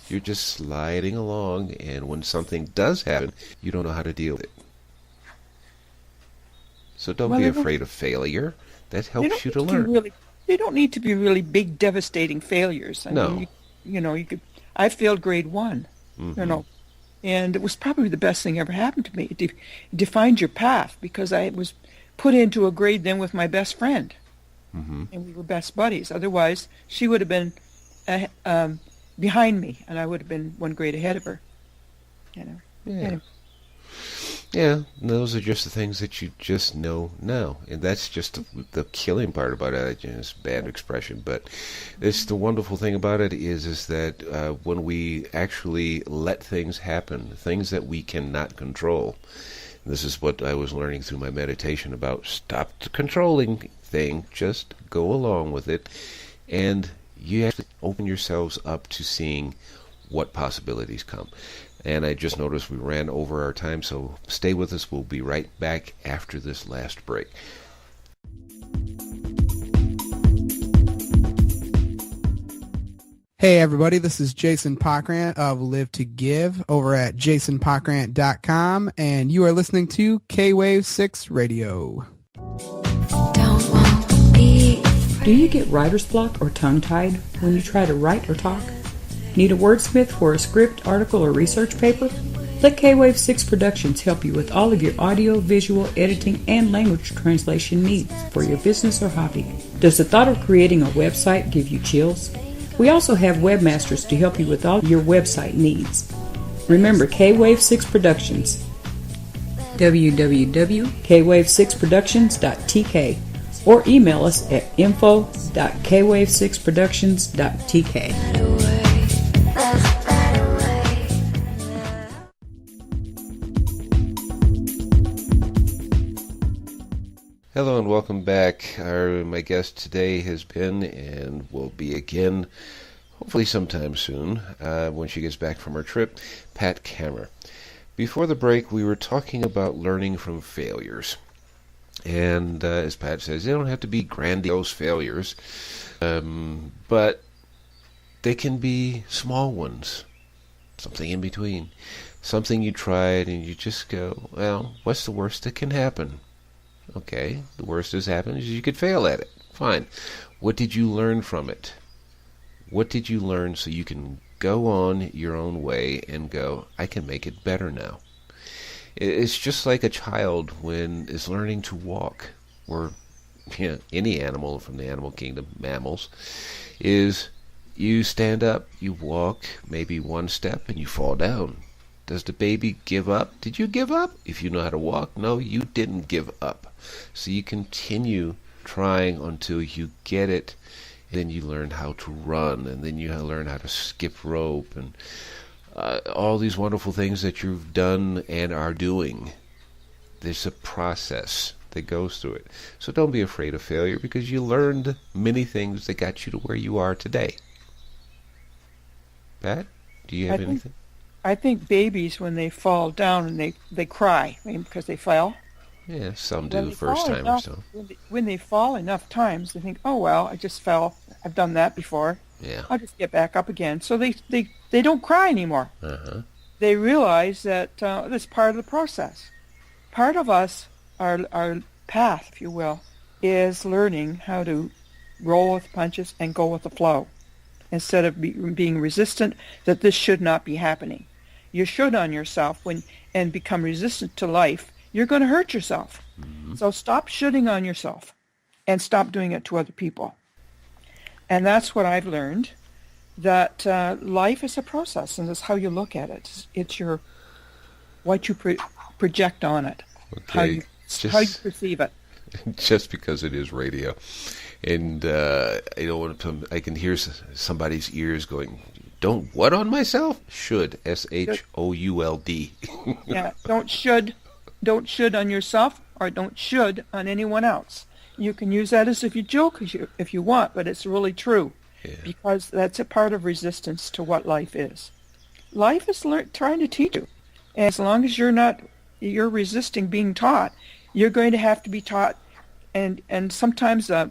Speaker 2: You're just sliding along, and when something does happen, you don't know how to deal with it. So don't be afraid of failure. That helps you to learn.
Speaker 3: They don't need to be really big, devastating failures. I mean, you could. I failed grade 1,
Speaker 2: Mm-hmm.
Speaker 3: And it was probably the best thing ever happened to me. It defined your path, because I was put into a grade then with my best friend,
Speaker 2: mm-hmm.
Speaker 3: and we were best buddies. Otherwise, she would have been behind me, and I would have been one grade ahead of her.
Speaker 2: Yeah.
Speaker 3: Anyway.
Speaker 2: Yeah, those are just the things that you just know now. And that's just the killing part about it. It's a bad expression, but it's the wonderful thing about it is that when we actually let things happen, things that we cannot control, and this is what I was learning through my meditation about stop the controlling thing, just go along with it, and you actually open yourselves up to seeing what possibilities come. And I just noticed we ran over our time, so stay with us. We'll be right back after this last break.
Speaker 10: Hey everybody, this is Jason Pockrant of Live to Give over at jasonpockrant.com, and you are listening to K-Wave 6 Radio.
Speaker 1: Do you get writer's block or tongue-tied when you try to write or talk? Need a wordsmith for a script, article, or research paper? Let K-Wave 6 Productions help you with all of your audio, visual, editing, and language translation needs for your business or hobby. Does the thought of creating a website give you chills? We also have webmasters to help you with all your website needs. Remember K-Wave 6 Productions. www.kwave6productions.tk or email us at info.kwave6productions.tk.
Speaker 2: Hello and welcome back. My guest today has been and will be again, hopefully sometime soon, when she gets back from her trip, Pat Kammer. Before the break, we were talking about learning from failures. And as Pat says, they don't have to be grandiose failures, but they can be small ones, something in between. Something you tried and you just go, well, what's the worst that can happen? Okay, the worst that's happened is you could fail at it. Fine. What did you learn from it? What did you learn so you can go on your own way and go, I can make it better now. It's just like a child when is learning to walk, or any animal from the animal kingdom, mammals, is you stand up, you walk maybe one step, and you fall down. Does the baby give up? Did you give up? If you know how to walk, no, you didn't give up. So you continue trying until you get it, and then you learn how to run, and then you learn how to skip rope, and all these wonderful things that you've done and are doing. There's a process that goes through it. So don't be afraid of failure, because you learned many things that got you to where you are today. Pat, do you have anything?
Speaker 3: I think babies, when they fall down and they cry because they fell.
Speaker 2: Yeah, some do first time or so.
Speaker 3: When they fall enough times, they think, oh, well, I just fell. I've done that before.
Speaker 2: Yeah.
Speaker 3: I'll just get back up again. So they don't cry anymore.
Speaker 2: Uh-huh.
Speaker 3: They realize that that's part of the process. Part of us, our path, if you will, is learning how to roll with punches and go with the flow, instead of being resistant that this should not be happening. You should on yourself and become resistant to life. You're going to hurt yourself. Mm-hmm. So stop shooting on yourself and stop doing it to other people. And that's what I've learned, that life is a process, and that's how you look at it. It's what you project on it,
Speaker 2: okay.
Speaker 3: how you perceive it.
Speaker 2: Just because it is radio. And I don't want to. I can hear somebody's ears going, "Don't what on myself?" Should, should.
Speaker 3: Yeah, don't should on yourself, or don't should on anyone else. You can use that as if you joke if you want, but it's really true, because that's a part of resistance to what life is. Life is trying to teach you, and as long as you're resisting being taught, you're going to have to be taught, and sometimes a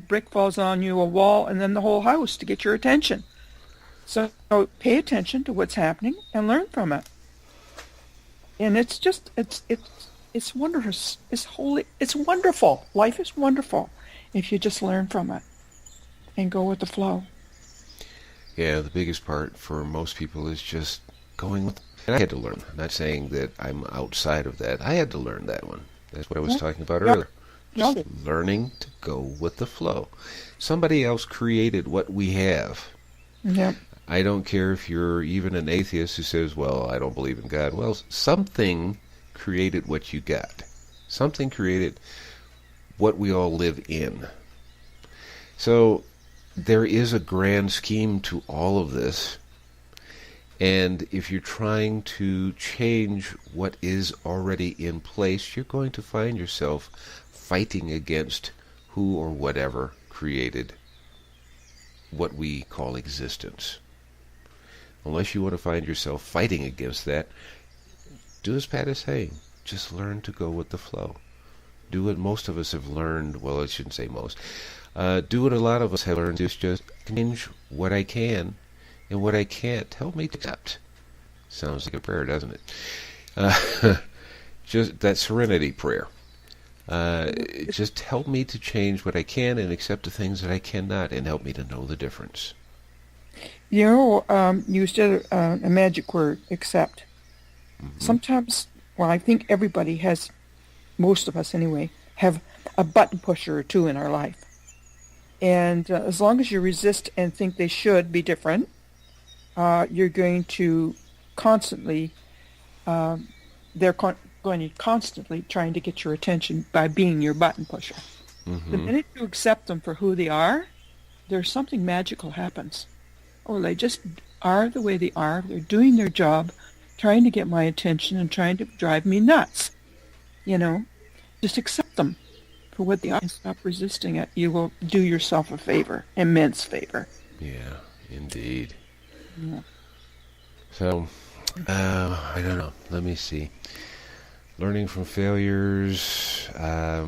Speaker 3: brick falls on you, a wall, and then the whole house to get your attention. So pay attention to what's happening and learn from it. And it's wondrous. It's wonderful. Life is wonderful if you just learn from it and go with the flow.
Speaker 2: Yeah, the biggest part for most people is just going with. And I had to learn. I'm not saying that I'm outside of that. I had to learn that one. That's what I was talking about earlier. Just learning to go with the flow. Somebody else created what we have.
Speaker 3: Yeah.
Speaker 2: I don't care if you're even an atheist who says, well, I don't believe in God. Well, something created what you got. Something created what we all live in. So there is a grand scheme to all of this. And if you're trying to change what is already in place, you're going to find yourself fighting against who or whatever created what we call existence. Unless you want to find yourself fighting against that, do as Pat is saying. Just learn to go with the flow. Do what most of us have learned. Well, I shouldn't say most. Do what a lot of us have learned, is just change what I can, and what I can't, help me to accept. Sounds like a prayer, doesn't it? Just that serenity prayer. Just help me to change what I can and accept the things that I cannot, and help me to know the difference.
Speaker 3: You know, you said a magic word, accept. Mm-hmm. Sometimes, well, I think everybody has, most of us anyway, have a button pusher or two in our life. And as long as you resist and think they should be different, you're going to constantly, going to constantly trying to get your attention by being your button pusher. Mm-hmm. The minute you accept them for who they are, there's something magical happens. Or they just are the way they are. They're doing their job, trying to get my attention and trying to drive me nuts. You know, just accept them for what they are and stop resisting it. You will do yourself a favor, immense favor.
Speaker 2: Yeah, indeed.
Speaker 3: Yeah.
Speaker 2: So, I don't know. Let me see. Learning from failures. Let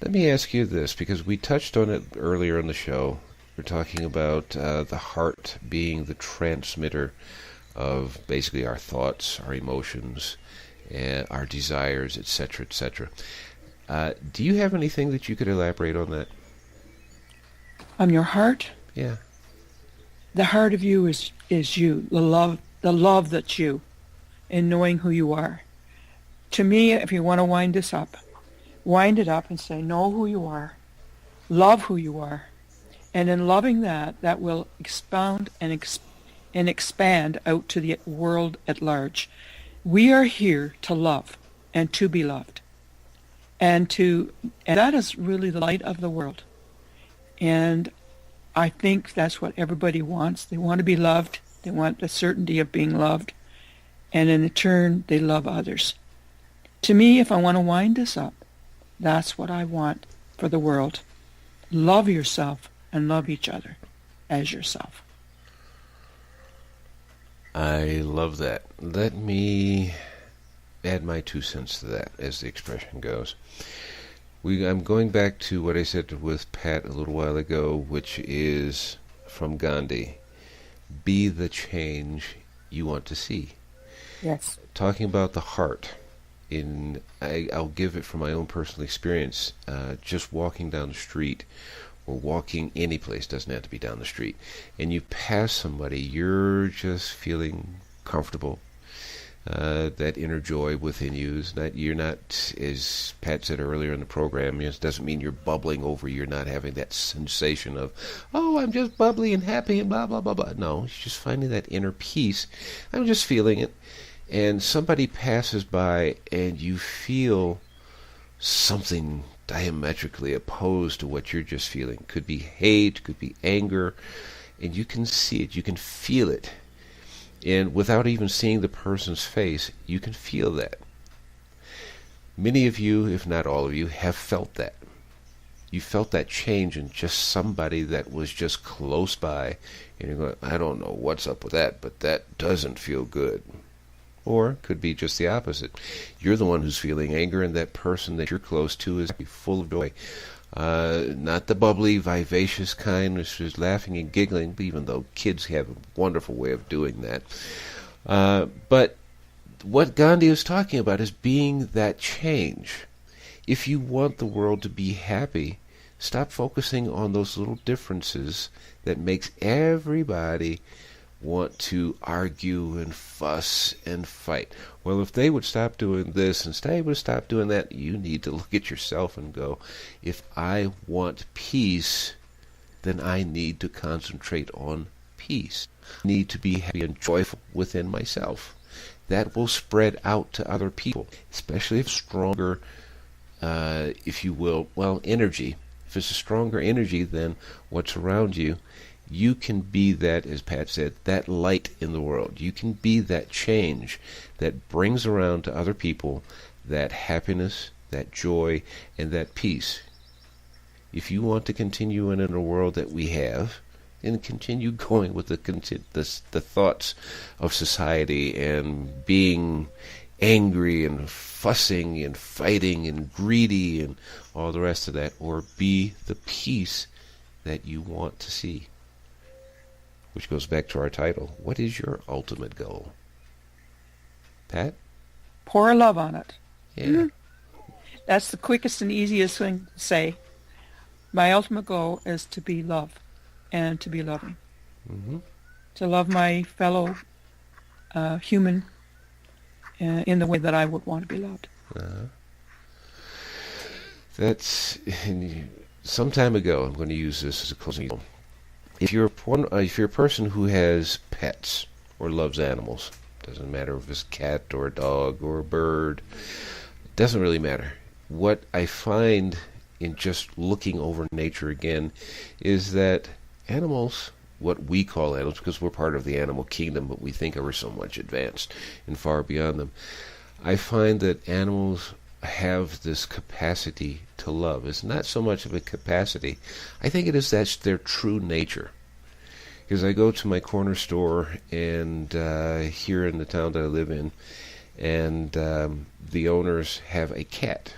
Speaker 2: me ask you this, because we touched on it earlier in the show. We're talking about the heart being the transmitter of basically our thoughts, our emotions, our desires, etc., etc. Do you have anything that you could elaborate on that?
Speaker 3: On your heart?
Speaker 2: Yeah.
Speaker 3: The heart of you is you, the love that's you, and knowing who you are. To me, if you want to wind this up, wind it up and say, know who you are, love who you are, and in loving that, that will expound and expand out to the world at large. We are here to love and to be loved. And that is really the light of the world. And I think that's what everybody wants. They want to be loved. They want the certainty of being loved. And in turn, they love others. To me, if I want to wind this up, that's what I want for the world. Love yourself and love each other as yourself.
Speaker 2: I love that. Let me add my 2 cents to that, as the expression goes. I'm going back to what I said with Pat a little while ago, which is from Gandhi. Be the change you want to see.
Speaker 3: Yes.
Speaker 2: Talking about the heart. I'll give it from my own personal experience. Just walking down the street, or walking any place, doesn't have to be down the street, and you pass somebody, you're just feeling comfortable. That inner joy within you you're not, as Pat said earlier in the program, it doesn't mean you're bubbling over. You're not having that sensation of, oh, I'm just bubbly and happy and blah, blah, blah, blah. No, it's just finding that inner peace. I'm just feeling it. And somebody passes by and you feel something diametrically opposed to what you're just feeling. Could be hate, could be anger, and you can see it, you can feel it. And without even seeing the person's face, you can feel that. Many of you, if not all of you, have felt that. You felt that change in just somebody that was just close by, and you're going, I don't know what's up with that, but that doesn't feel good. Or it could be just the opposite. You're the one who's feeling anger, and that person that you're close to is full of joy. Not the bubbly, vivacious kind, which is laughing and giggling, even though kids have a wonderful way of doing that. But what Gandhi is talking about is being that change. If you want the world to be happy, stop focusing on those little differences that makes everybody want to argue and fuss and fight. Well, if they would stop doing this and they would stop doing that, you need to look at yourself and go, if I want peace, then I need to concentrate on peace. I need to be happy and joyful within myself. That will spread out to other people, especially if stronger, if you will, energy. If it's a stronger energy than what's around you, you can be that, as Pat said, that light in the world. You can be that change that brings around to other people that happiness, that joy, and that peace. If you want to continue in a world that we have, and continue going with the thoughts of society and being angry and fussing and fighting and greedy and all the rest of that, or be the peace that you want to see. Which goes back to our title. What is your ultimate goal? Pat?
Speaker 3: Pour love on it.
Speaker 2: Yeah.
Speaker 3: Mm-hmm. That's the quickest and easiest thing to say. My ultimate goal is to be love and to be loving.
Speaker 2: Mm-hmm.
Speaker 3: To love my fellow human in the way that I would want to be loved.
Speaker 2: That's some time ago. I'm going to use this as a closing. If you're a person who has pets or loves animals, doesn't matter if it's a cat or a dog or a bird, it doesn't really matter. What I find in just looking over nature again is that animals, what we call animals, because we're part of the animal kingdom, but we think we're so much advanced and far beyond them, I find that animals have this capacity to love. It's not so much of a capacity. I think it is that's their true nature. Because I go to my corner store and here in the town that I live in, and the owners have a cat.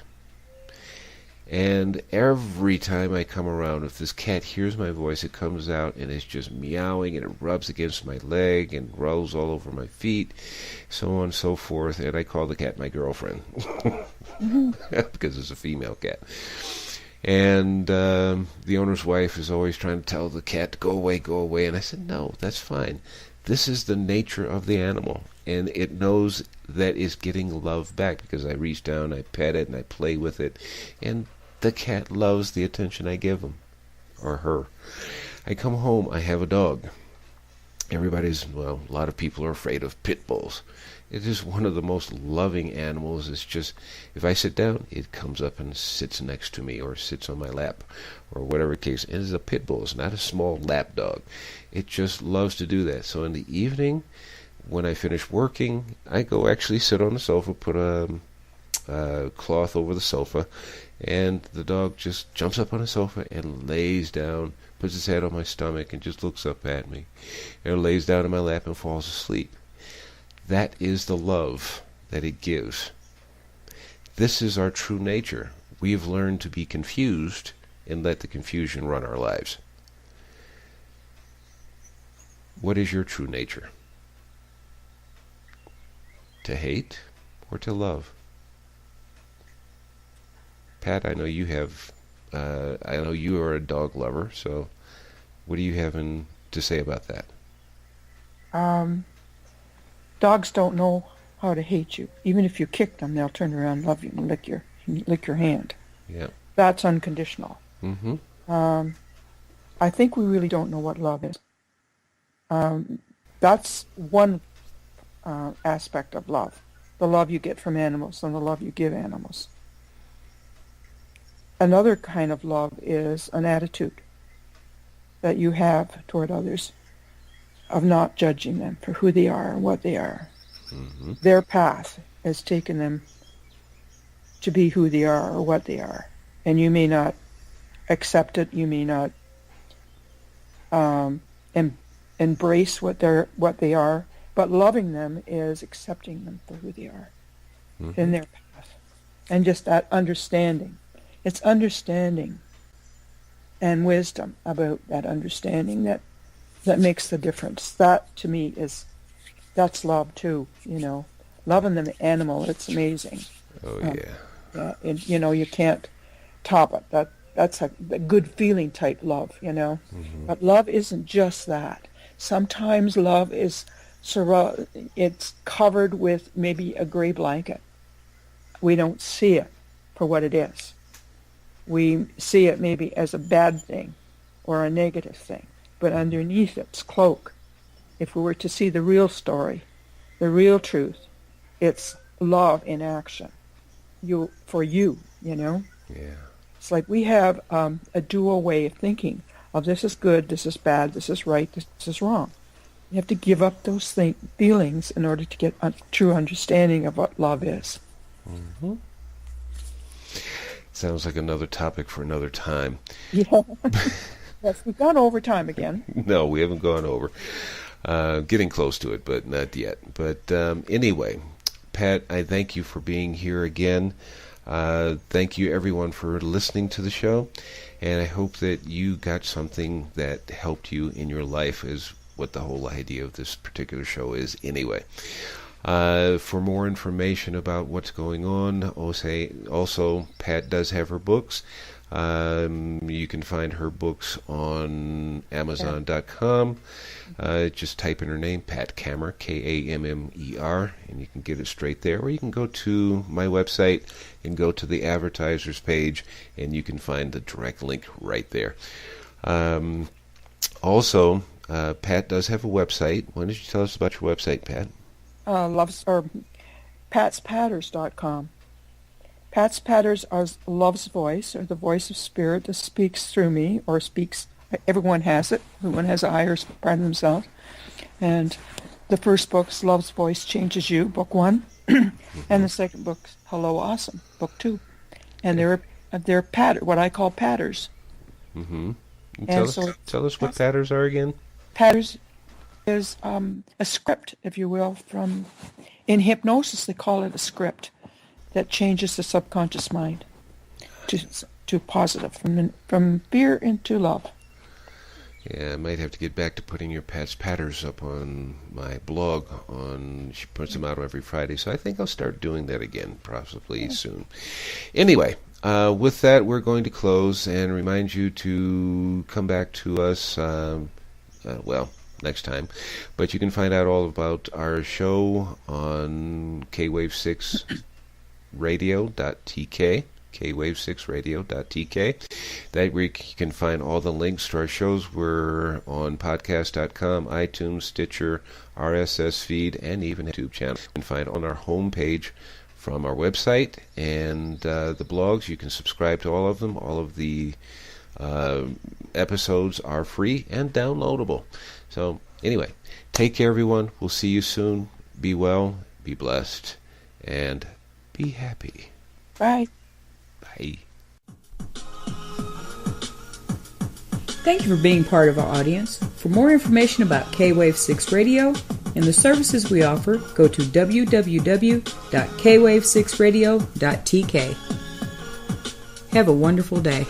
Speaker 2: And every time I come around, if this cat hears my voice, it comes out and it's just meowing and it rubs against my leg and rolls all over my feet, so on and so forth. And I call the cat my girlfriend because it's a female cat. And the owner's wife is always trying to tell the cat to go away. And I said, no, that's fine. This is the nature of the animal. And it knows that it's getting love back because I reach down, I pet it, and I play with it. And the cat loves the attention I give him, or her. I come home, I have a dog. A lot of people are afraid of pit bulls. It is one of the most loving animals. It's just, if I sit down, it comes up and sits next to me or sits on my lap or whatever case. It is a pit bull. It's not a small lap dog. It just loves to do that. So in the evening, when I finish working, I go actually sit on the sofa, put a cloth over the sofa, and the dog just jumps up on the sofa and lays down, puts his head on my stomach and just looks up at me, and lays down in my lap and falls asleep. That is the love that it gives. This is our true nature. We have learned to be confused and let the confusion run our lives. What is your true nature? To hate or to love? Pat, I know you have, I know you are a dog lover, so what do you have to say about that?
Speaker 3: Dogs don't know how to hate you. Even if you kick them, they'll turn around and love you and lick your hand.
Speaker 2: Yeah.
Speaker 3: That's unconditional.
Speaker 2: Mm-hmm.
Speaker 3: I think we really don't know what love is. That's one aspect of love. The love you get from animals and the love you give animals. Another kind of love is an attitude that you have toward others of not judging them for who they are and what they are.
Speaker 2: Mm-hmm.
Speaker 3: Their path has taken them to be who they are or what they are. And you may not accept it, you may not embrace what they are, but loving them is accepting them for who they are in their path. And just that understanding. It's understanding and wisdom about that understanding that makes the difference. That, to me, that's love, too, you know. Loving the animal, it's amazing.
Speaker 2: Oh, yeah.
Speaker 3: Yeah, and, you know, you can't top it. That's a good feeling type love, you know.
Speaker 2: Mm-hmm.
Speaker 3: But love isn't just that. Sometimes love is it's covered with maybe a gray blanket. We don't see it for what it is. We see it maybe as a bad thing or a negative thing. But underneath its cloak, if we were to see the real story, the real truth, it's love in action. For you, you know?
Speaker 2: Yeah.
Speaker 3: It's like we have a dual way of thinking of this is good, this is bad, this is right, this is wrong. You have to give up those feelings in order to get a true understanding of what love is.
Speaker 2: Mm-hmm. Sounds like another topic for another time.
Speaker 3: Yeah. Yes, we've gone over time again.
Speaker 2: No, we haven't gone over. Getting close to it, but not yet. But anyway, Pat, I thank you for being here again. Thank you, everyone, for listening to the show. And I hope that you got something that helped you in your life, is what the whole idea of this particular show is anyway. For more information about what's going on, also Pat does have her books. You can find her books on Amazon.com. Just type in her name, Pat Kammer, Kammer, and you can get it straight there. Or you can go to my website and go to the advertisers page, and you can find the direct link right there. Also, Pat does have a website. Why don't you tell us about your website, Pat?
Speaker 3: PatsPatters.com. Pat's Patters are love's voice, or the voice of spirit that speaks through me, or speaks. Everyone has it. Everyone has a higher part of themselves. And the first book's Love's Voice Changes You, book 1, and the second book's Hello Awesome, book 2. And they're what I call patters.
Speaker 2: Mm-hmm. Tell us what patters are again.
Speaker 3: Patters is a script, if you will, in hypnosis they call it a script that changes the subconscious mind to positive, from fear into love.
Speaker 2: Yeah, I might have to get back to putting your Pat's Patters up on my blog. She puts them out every Friday, so I think I'll start doing that again, possibly soon. Anyway, with that, we're going to close and remind you to come back to us, next time. But you can find out all about our show on kwave6radio.tk. kwave6radio.tk. That where you can find all the links to our shows. We're on podcast.com, iTunes, Stitcher, RSS feed, and even a YouTube channel. You can find on our homepage from our website and the blogs. You can subscribe to all of them. All of the episodes are free and downloadable. So anyway, take care, everyone. We'll see you soon. Be well, be blessed, and be happy.
Speaker 3: Bye.
Speaker 2: Bye.
Speaker 1: Thank you for being part of our audience. For more information about K-Wave 6 Radio and the services we offer, go to www.kwave6radio.tk. Have a wonderful day.